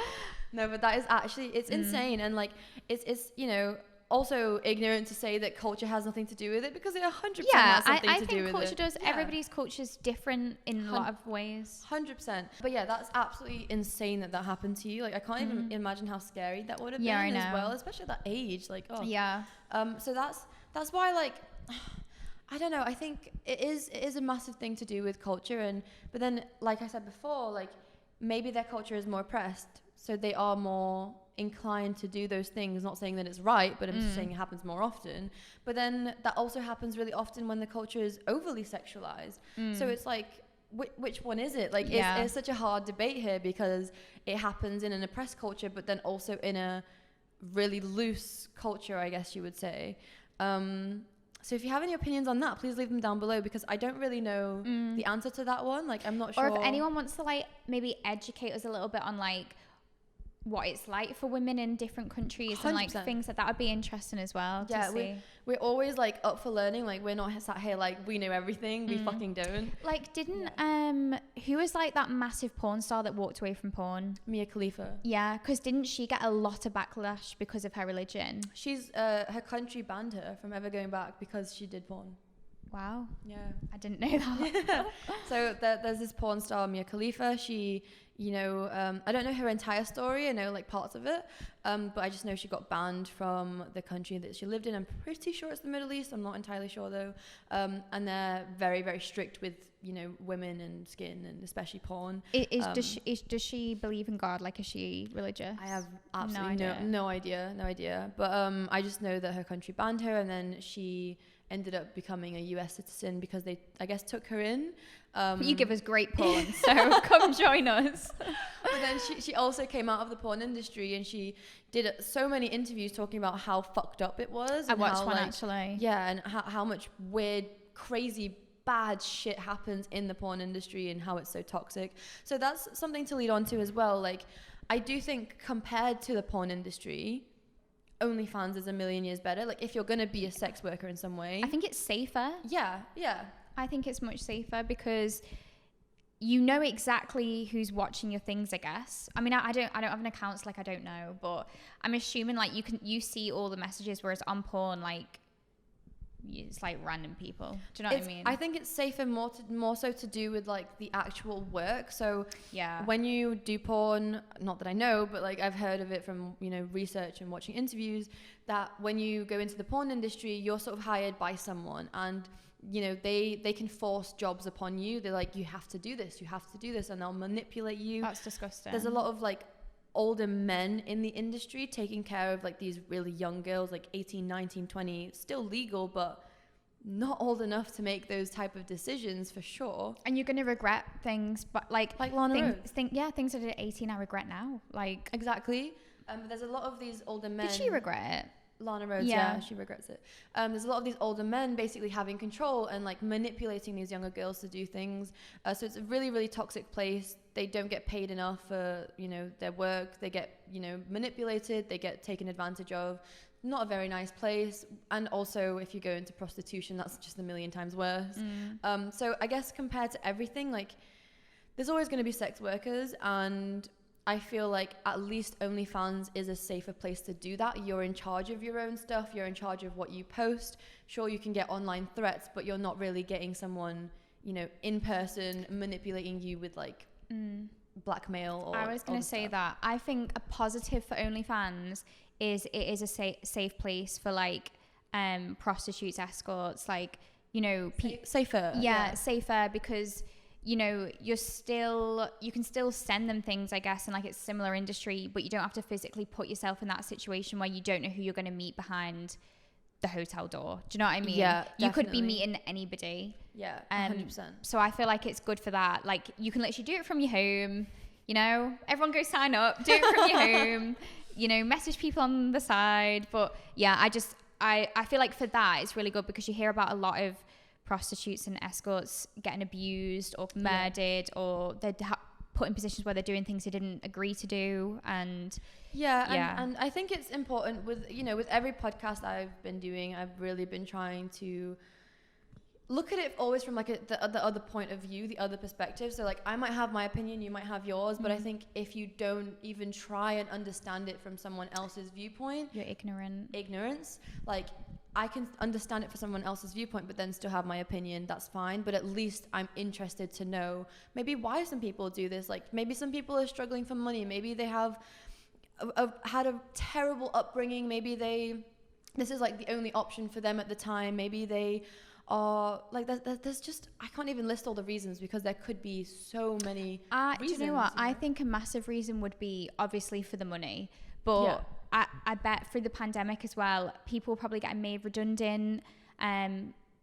No, but that is actually, it's insane. And like it's you know, also ignorant to say that culture has nothing to do with it, because it 100% has something to do with it. I think culture does. Yeah. Everybody's culture is different in a lot of ways. 100%. But yeah, that's absolutely insane that happened to you. Like, I can't even imagine how scary that would have been as well, especially at that age. Like, oh. Yeah. So that's why, like, I don't know. I think it is a massive thing to do with culture. But then, like I said before, like, maybe their culture is more oppressed, so they are more inclined to do those things. Not saying that it's right, but I'm just saying it happens more often. But then that also happens really often when the culture is overly sexualized. So it's like, which one is it? Like, it's such a hard debate here, because it happens in an oppressed culture, but then also in a really loose culture, I guess you would say. So if you have any opinions on that, please leave them down below, because I don't really know the answer to that one. Like, I'm not sure. Or if anyone wants to like maybe educate us a little bit on like what it's like for women in different countries 100%. And like things like that would be interesting as well. Yeah, we're always like up for learning. Like, we're not sat here like we know everything. We fucking don't. Like, didn't who was like that massive porn star that walked away from porn? Mia Khalifa. Yeah, because didn't she get a lot of backlash because of her religion? She's her country banned her from ever going back because she did porn. Wow. Yeah, I didn't know that. So there's this porn star, Mia Khalifa. She, you know, I don't know her entire story. I know like parts of it, but I just know she got banned from the country that she lived in. I'm pretty sure it's the Middle East. I'm not entirely sure though. And they're very, very strict with, you know, women and skin, and especially porn. Does she believe in God? Like, is she religious? I have absolutely no idea. But I just know that her country banned her, and then she ended up becoming a US citizen because they, I guess, took her in. You give us great porn, so come join us. But then she also came out of the porn industry, and she did so many interviews talking about how fucked up it was. I watched one actually. Yeah, and how much weird, crazy, bad shit happens in the porn industry, and how it's so toxic. So that's something to lead on to as well. Like, I do think compared to the porn industry, OnlyFans is a million years better. Like, if you're going to be a sex worker in some way, I think it's safer. Yeah. I think it's much safer because you know exactly who's watching your things, I guess. I mean, I don't have an account, so like I don't know, but I'm assuming like you see all the messages, whereas on porn, like it's like random people. Do you know what I mean? I think it's safer more so to do with like the actual work. So yeah, when you do porn, not that I know, but like I've heard of it from, you know, research and watching interviews, that when you go into the porn industry, you're sort of hired by someone, and you know, they can force jobs upon you. They're like, you have to do this, and they'll manipulate you. That's disgusting. There's a lot of like older men in the industry taking care of like these really young girls, like 18, 19, 20, still legal, but not old enough to make those type of decisions for sure. And you're going to regret things, but like Lana Rhoades. Things I did at 18 I regret now. Like, exactly. There's a lot of these older men. Did she regret it? Lana Rhodes, yeah, she regrets it. There's a lot of these older men basically having control and like manipulating these younger girls to do things. So it's a really, really toxic place. They don't get paid enough for, you know, their work. They get, you know, manipulated. They get taken advantage of. Not a very nice place. And also if you go into prostitution, that's just a million times worse. So I guess compared to everything, like there's always going to be sex workers, and I feel like at least OnlyFans is a safer place to do that. You're in charge of your own stuff. You're in charge of what you post. Sure, you can get online threats, but you're not really getting someone, you know, in person manipulating you with like blackmail or I was going to say that. I think a positive for OnlyFans is it is a safe place for like prostitutes, escorts, like, you know, safer. Yeah, safer, because you know, you can still send them things, I guess, and like it's similar industry, but you don't have to physically put yourself in that situation where you don't know who you're going to meet behind the hotel door. Do you know what I mean? Yeah, you could be meeting anybody. Yeah, 100%. So I feel like it's good for that. Like you can literally do it from your home. You know, everyone go sign up, do it from your home. You know, message people on the side. But yeah, I feel like for that it's really good, because you hear about a lot of prostitutes and escorts getting abused or murdered, or they're put in positions where they're doing things they didn't agree to do. And and I think it's important with, you know, with every podcast I've been doing, I've really been trying to look at it always from like the other point of view, the other perspective. So like I might have my opinion, you might have yours, but I think if you don't even try and understand it from someone else's viewpoint, you're ignorance. Like I can understand it for someone else's viewpoint, but then still have my opinion. That's fine. But at least I'm interested to know maybe why some people do this. Like maybe some people are struggling for money. Maybe they have had a terrible upbringing. Maybe this is like the only option for them at the time. Maybe they are like, there's just, I can't even list all the reasons, because there could be so many reasons. Do you know what? I think a massive reason would be obviously for the money, but I bet through the pandemic as well, people were probably getting made redundant,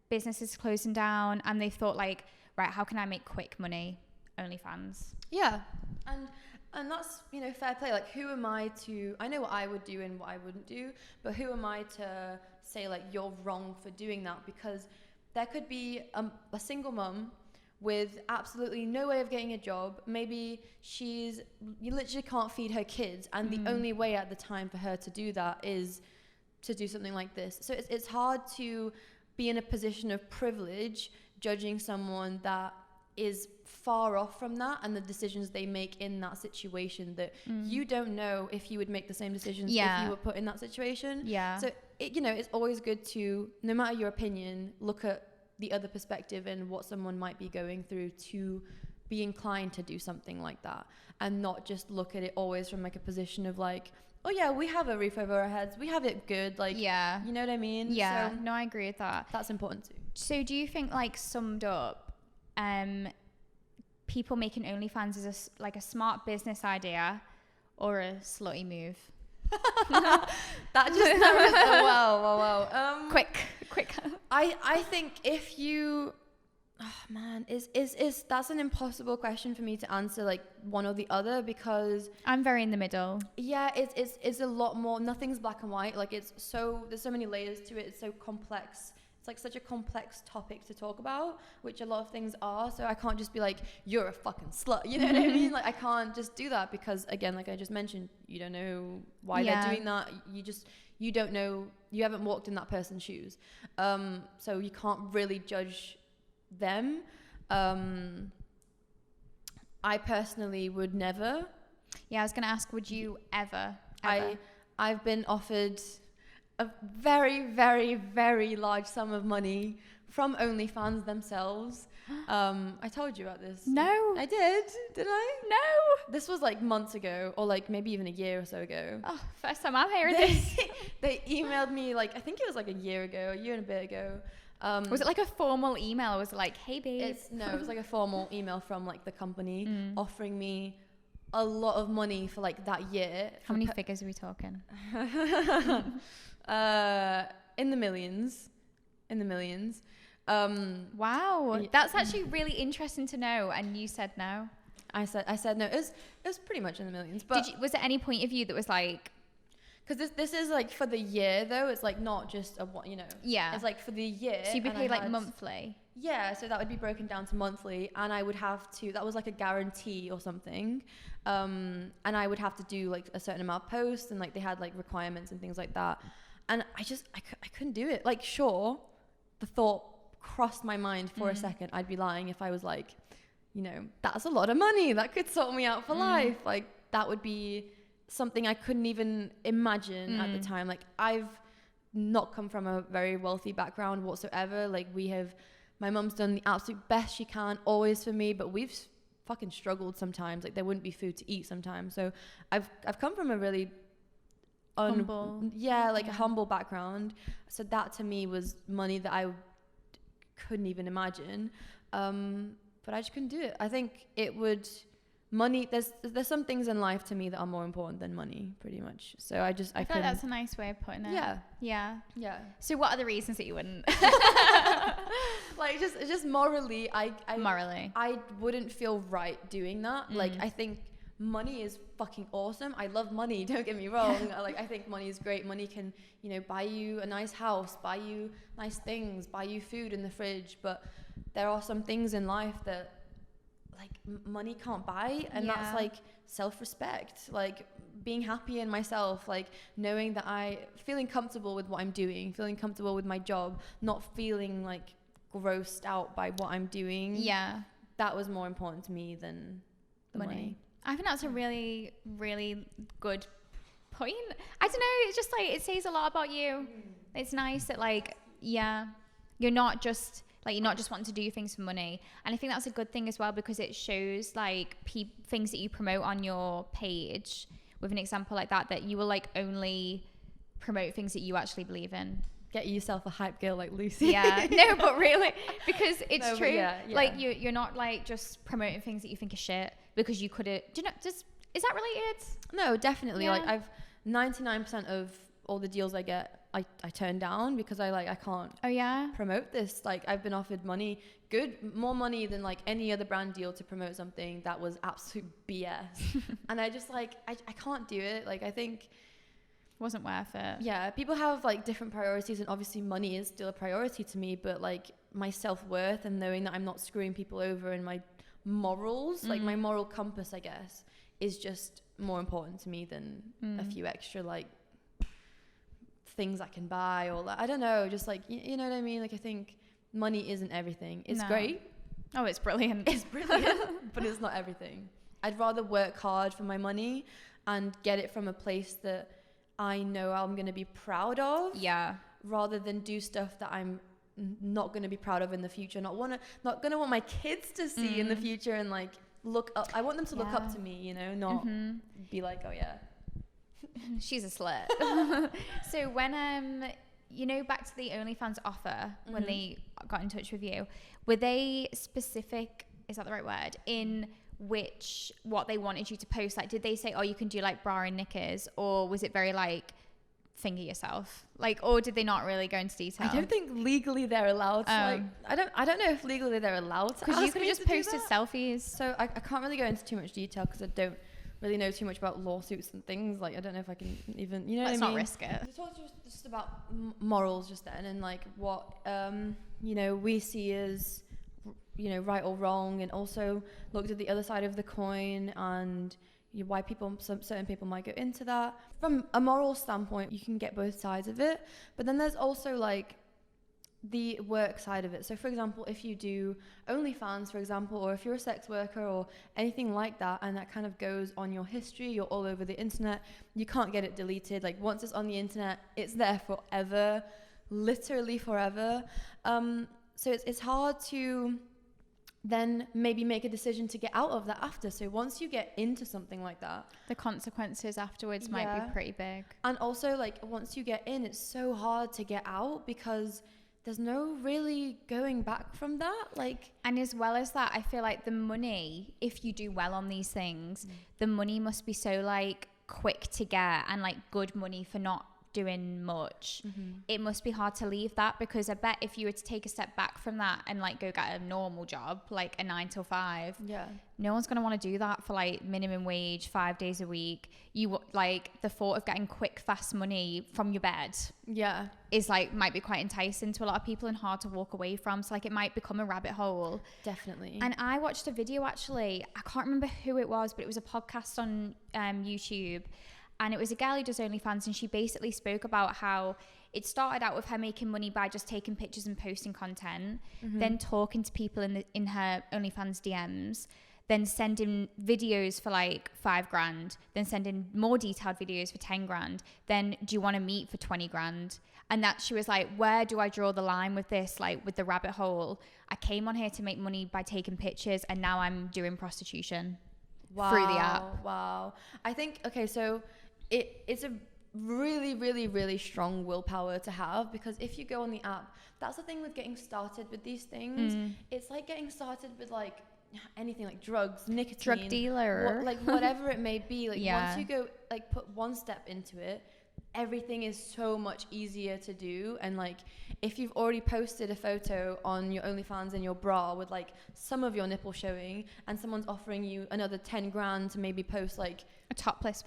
businesses closing down, and they thought like, right, how can I make quick money? OnlyFans. Yeah. And that's, you know, fair play. Like, who am I to, I know what I would do and what I wouldn't do, but who am I to say like, you're wrong for doing that? Because there could be a single mum with absolutely no way of getting a job. Maybe you literally can't feed her kids, and the only way at the time for her to do that is to do something like this. So it's hard to be in a position of privilege judging someone that is far off from that, and the decisions they make in that situation that you don't know if you would make the same decisions if you were put in that situation. So you know, it's always good to, no matter your opinion, look at the other perspective and what someone might be going through to be inclined to do something like that, and not just look at it always from like a position of like, oh yeah, we have a roof over our heads, we have it good, like, you know what I mean? So, no, I agree with that. That's important too. So do you think, like, summed up, people making OnlyFans is like a smart business idea or a slutty move? That just wow. Quick. I think if you, is that's an impossible question for me to answer, like one or the other, because I'm very in the middle. Yeah, it's a lot more. Nothing's black and white. Like there's so many layers to it. It's so complex. It's like such a complex topic to talk about, which a lot of things are. So I can't just be like, you're a fucking slut. You know what I mean? Like I can't just do that, because again, like I just mentioned, you don't know why they're doing that. You don't know. You haven't walked in that person's shoes. So you can't really judge them. I personally would never. Yeah, I was going to ask, would you ever? I've been offered a very, very, very large sum of money from OnlyFans themselves. I told you about this. No. I did I? No. This was like months ago, or like maybe even a year or so ago. Oh, first time I'm hearing this. They emailed me, like, I think it was like a year and a bit ago. Was it like a formal email? Or was it like, hey babe? It was like a formal email from like the company offering me a lot of money for like that year. How many figures are we talking? In the millions. Wow, that's actually really interesting to know. And you said no. I said no. It was pretty much in the millions. But was there any point of view that was like, Because this is like for the year though. It's like not just a what, you know. Yeah. It's like for the year. So you'd be and paid like monthly. Yeah, so that would be broken down to monthly, and I would have to. That was like a guarantee or something, and I would have to do like a certain amount of posts, and like they had like requirements and things like that, and I couldn't do it. Like, sure, the thought crossed my mind for a second. I'd be lying if I was like, you know, that's a lot of money. That could sort me out for life. Like, that would be something I couldn't even imagine at the time. Like, I've not come from a very wealthy background whatsoever. Like, my mum's done the absolute best she can always for me, but we've fucking struggled sometimes. Like, there wouldn't be food to eat sometimes. So I've come from a really Humble. a humble background. So that to me was money that I couldn't even imagine. But I just couldn't do it. I think it would money. There's some things in life to me that are more important than money, pretty much. So I feel like that's a nice way of putting it. Yeah. So what are the reasons that you wouldn't? Like just morally, I wouldn't feel right doing that. Like, I think money is fucking awesome. I love money. Don't get me wrong. Like, I think money is great. Money can, you know, buy you a nice house, buy you nice things, buy you food in the fridge. But there are some things in life that like money can't buy, and that's like self-respect, like being happy in myself, like knowing that feeling comfortable with what I'm doing, feeling comfortable with my job, not feeling like grossed out by what I'm doing. That was more important to me than the money. I think that's a really, really good point. I don't know, it's just like, it says a lot about you. It's nice that like, you're not just wanting to do things for money. And I think that's a good thing as well, because it shows like things that you promote on your page with an example like that you will like only promote things that you actually believe in. Get yourself a hype girl like Lucy. No, but really, because it's true. Like you're not like just promoting things that you think are shit because you could have, is that related? No, definitely. Like, I've 99% of all the deals I get, I turn down because I can't promote this. Like, I've been offered more money than like any other brand deal to promote something that was absolute BS. And I just like, I can't do it. Like, I think wasn't worth it. Yeah, people have like different priorities, and obviously money is still a priority to me, but like my self-worth and knowing that I'm not screwing people over, and my morals, like my moral compass, I guess, is just more important to me than a few extra like things I can buy, or like, I don't know, just like, you know what I mean? Like, I think money isn't everything. It's great. Oh, it's brilliant. It's brilliant, but it's not everything. I'd rather work hard for my money and get it from a place that I know I'm going to be proud of. Rather than do stuff that I'm not going to be proud of in the future. Not going to want my kids to see in the future and like look up. I want them to look up to me, you know, not be like, oh yeah, she's a slut. So when you know, back to the OnlyFans offer, when they got in touch with you, were they specific, is that the right word, in what they wanted you to post? Like, did they say, oh, you can do like bra and knickers, or was it very like finger yourself, like, or did they not really go into detail? I don't think legally they're allowed to, like, I don't know if legally they're allowed to, because you could have just posted selfies. So I can't really go into too much detail because I don't really know too much about lawsuits and things. Like, I don't know if I can even, you know, let's what I mean? Not risk it. Let's talk just about morals just then, and like what you know, we see as, you know, right or wrong, and also looked at the other side of the coin and why certain people might go into that. From a moral standpoint, you can get both sides of it, but then there's also like the work side of it. So for example, if you do OnlyFans, for example, or if you're a sex worker or anything like that, and that kind of goes on your history, you're all over the internet, you can't get it deleted. Like, once it's on the internet, it's there forever, literally forever. So it's hard to then maybe make a decision to get out of that after. So once you get into something like that, the consequences afterwards might be pretty big. And also, like, once you get in, it's so hard to get out because there's no really going back from that. Like, and as well as that, I feel like the money, if you do well on these things, the money must be so like quick to get, and like good money for not doing much, it must be hard to leave that, because I bet if you were to take a step back from that and like go get a normal job, like a 9 to 5, no one's going to want to do that for like minimum wage 5 days a week. You like the thought of getting quick fast money from your bed is like might be quite enticing to a lot of people and hard to walk away from. So like it might become a rabbit hole. Definitely. And I watched a video, actually, I can't remember who it was, but it was a podcast on YouTube, and it was a girl who does OnlyFans, and she basically spoke about how it started out with her making money by just taking pictures and posting content, then talking to people in her OnlyFans DMs, then sending videos for like $5,000, then sending more detailed videos for $10,000, then do you want to meet for $20,000? And that she was like, where do I draw the line with this, like with the rabbit hole? I came on here to make money by taking pictures, and now I'm doing prostitution through the app. Wow. I think, okay, so it's a really, really, really strong willpower to have, because if you go on the app, that's the thing with getting started with these things. It's like getting started with like anything, like drugs, nicotine, Drug dealer, like whatever it may be. Like once you go, like put one step into it, everything is so much easier to do. And like if you've already posted a photo on your OnlyFans in your bra with like some of your nipple showing, and someone's offering you another $10,000 to maybe post like a topless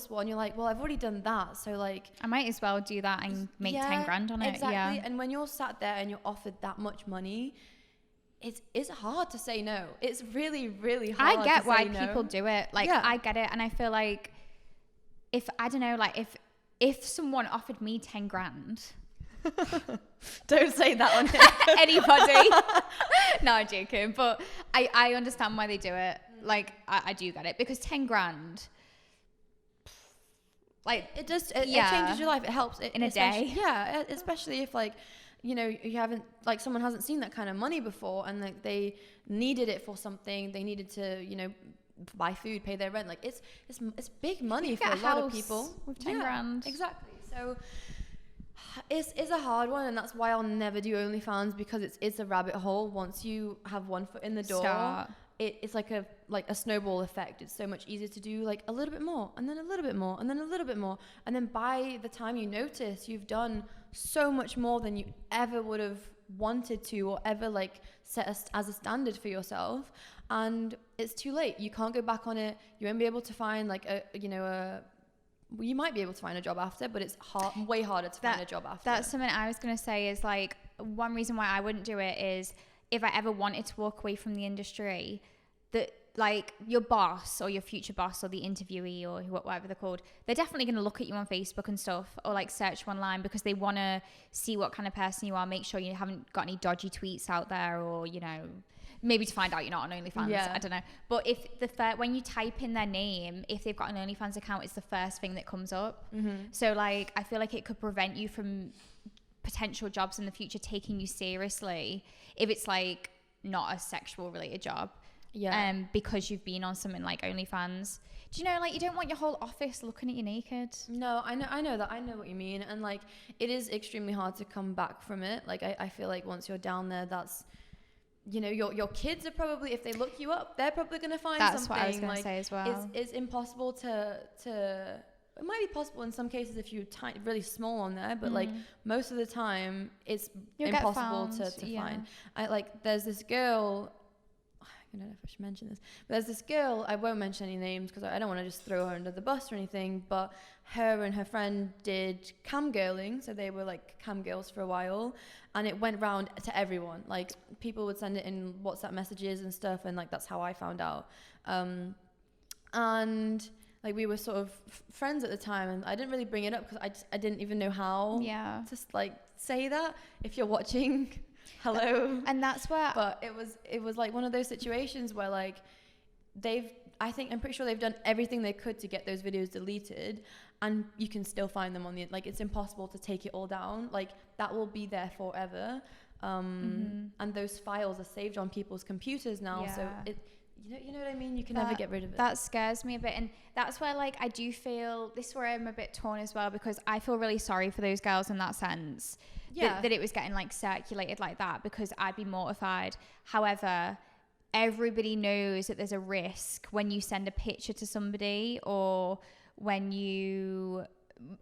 one, you're like, well, I've already done that, so like I might as well do that and make $10,000 on it. Exactly. And when you're sat there and you're offered that much money, it's hard to say no. It's really, really hard. I get to why say no. people do it. Like I get it, and I feel like if I don't know, like if someone offered me $10,000. Don't say that on here. Anybody. No, I'm joking, but I understand why they do it. Like I do get it, because $10,000, like it changes your life. It helps in a day. Yeah, especially if like, you know, you haven't, like someone hasn't seen that kind of money before, and like they needed it for something. They needed to, you know, buy food, pay their rent. Like it's big money for a lot of people with $10,000. Exactly. So it's a hard one, and that's why I'll never do OnlyFans, because it's a rabbit hole. Once you have one foot in the door, it's like a snowball effect. It's so much easier to do like a little bit more, and then a little bit more, and then a little bit more, and then by the time you notice, you've done so much more than you ever would have wanted to, or ever like set as a standard for yourself, and it's too late. You can't go back on it. You won't be able to find like you might be able to find a job after, but it's way harder to find a job after. That's something I was going to say, is like one reason why I wouldn't do it is if I ever wanted to walk away from the industry, that like your boss or your future boss or the interviewee or whatever they're called, they're definitely going to look at you on Facebook and stuff, or like search you online, because they want to see what kind of person you are, make sure you haven't got any dodgy tweets out there, or, you know, maybe to find out you're not on OnlyFans. I don't know. But if when you type in their name, if they've got an OnlyFans account, it's the first thing that comes up. So like I feel like it could prevent you from potential jobs in the future taking you seriously if it's like not a sexual related job. Because you've been on something like OnlyFans. Do you know, like, you don't want your whole office looking at you naked? No, I know that. I know what you mean. And like it is extremely hard to come back from it. Like I feel like once you're down there, that's, you know, your kids are probably, if they look you up, they're probably going to find something. That's what I was going to say as well. It's impossible to it might be possible in some cases if you're really small on there, but like most of the time it's impossible to find. There's this girl, I don't know if I should mention this, but there's this girl, I won't mention any names because I don't want to just throw her under the bus or anything, but her and her friend did cam girling, so they were like cam girls for a while, and it went round to everyone. Like people would send it in WhatsApp messages and stuff, and like that's how I found out. And like we were sort of friends at the time, and I didn't really bring it up because I didn't even know how to like say that. If you're watching, hello. And that's where, but it was like one of those situations where like I'm pretty sure they've done everything they could to get those videos deleted, and you can still find them on the, like, it's impossible to take it all down. Like that will be there forever. And those files are saved on people's computers now. So you know what I mean? You can never get rid of it. That scares me a bit. And that's where like I do feel, this is where I'm a bit torn as well, because I feel really sorry for those girls in that sense. That it was getting like circulated like that, because I'd be mortified. However, everybody knows that there's a risk when you send a picture to somebody, or when you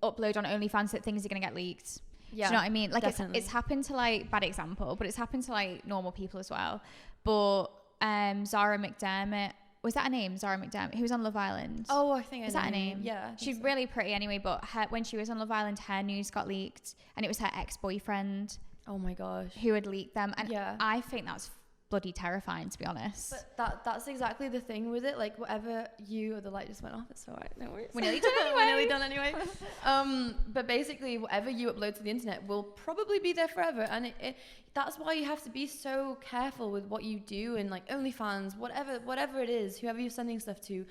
upload on OnlyFans that things are going to get leaked. Yeah, do you know what I mean? Like definitely. it's happened to like, bad example, but it's happened to like normal people as well. But Zara McDermott, was that her name? Zara McDermott, who was on Love Island. Oh, I think I is know that her her name? Yeah, I think she's so. really pretty anyway. But when she was on Love Island, her news got leaked, and it was her ex-boyfriend Oh my gosh. who had leaked them. And Yeah. I think that's bloody terrifying, to be honest. But that's exactly the thing with it. Like whatever the light just went off. It's alright. No worries. We're nearly done anyway. We're nearly done anyway. But basically, whatever you upload to the internet will probably be there forever, and that's why you have to be so careful with what you do, and like OnlyFans, whatever it is, whoever you're sending stuff to, you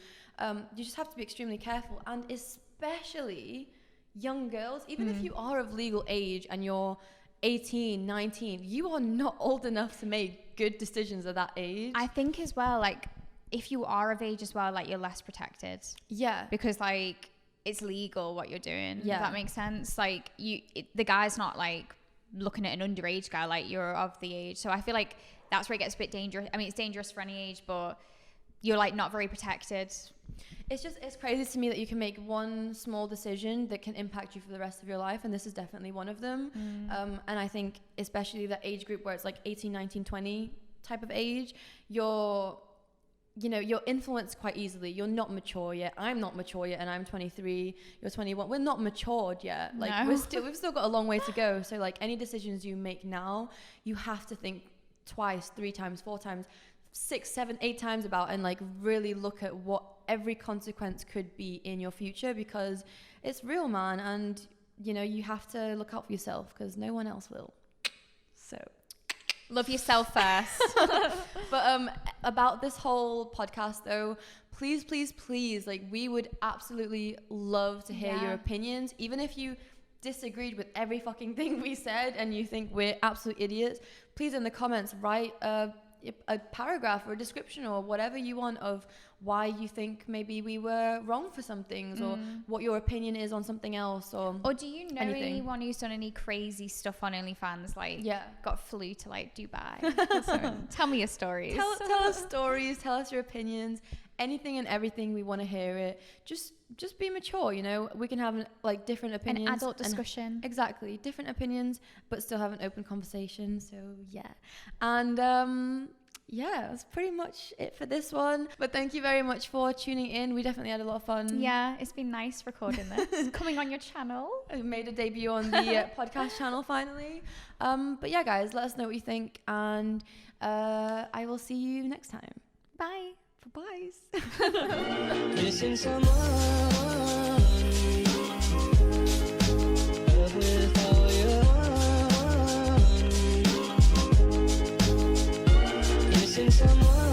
just have to be extremely careful, and especially young girls. Even if you are of legal age and you're 18, 19, you are not old enough to make good decisions at that age. I think as well, like if you are of age as well, like you're less protected. Yeah. Because like it's legal what you're doing. Yeah. If that makes sense. Like the guy's not like looking at an underage guy, like you're of the age. So I feel like that's where it gets a bit dangerous. I mean, it's dangerous for any age, but you're like not very protected. It's crazy to me that you can make one small decision that can impact you for the rest of your life, and this is definitely one of them. And I think especially the age group where it's like 18, 19, 20 type of age, you're influenced quite easily. You're not mature yet. I'm not mature yet, and I'm 23. You're 21. We're not matured yet. Like No. we've still got a long way to go. So like any decisions you make now, you have to think twice, 3 times, 4 times, 6, 7, 8 times about, and like really look at what every consequence could be in your future, because it's real, man. And you have to look out for yourself, because no one else will. So Love yourself first. but about this whole podcast though, please, like we would absolutely love to hear your opinions, even if you disagreed with every fucking thing we said and you think we're absolute idiots. Please in the comments write a paragraph or a description or whatever you want of why you think maybe we were wrong for some things, or what your opinion is on something else, or do you know anything. anyone who's done any crazy stuff on OnlyFans, like got flew to like Dubai? So, tell me your stories. Tell us stories, tell us your opinions, anything and everything. We want to hear it. Just be mature, we can have like different opinions, an adult discussion. Exactly, different opinions, but still have an open conversation. So and that's pretty much it for this one. But thank you very much for tuning in. We definitely had a lot of fun. Yeah, it's been nice recording this. Coming on your channel. I made a debut on the podcast channel finally. But yeah, guys, let us know what you think, and I will see you next time. Bye. Bye-bye. Missing someone. Love with all your heart. Missing someone.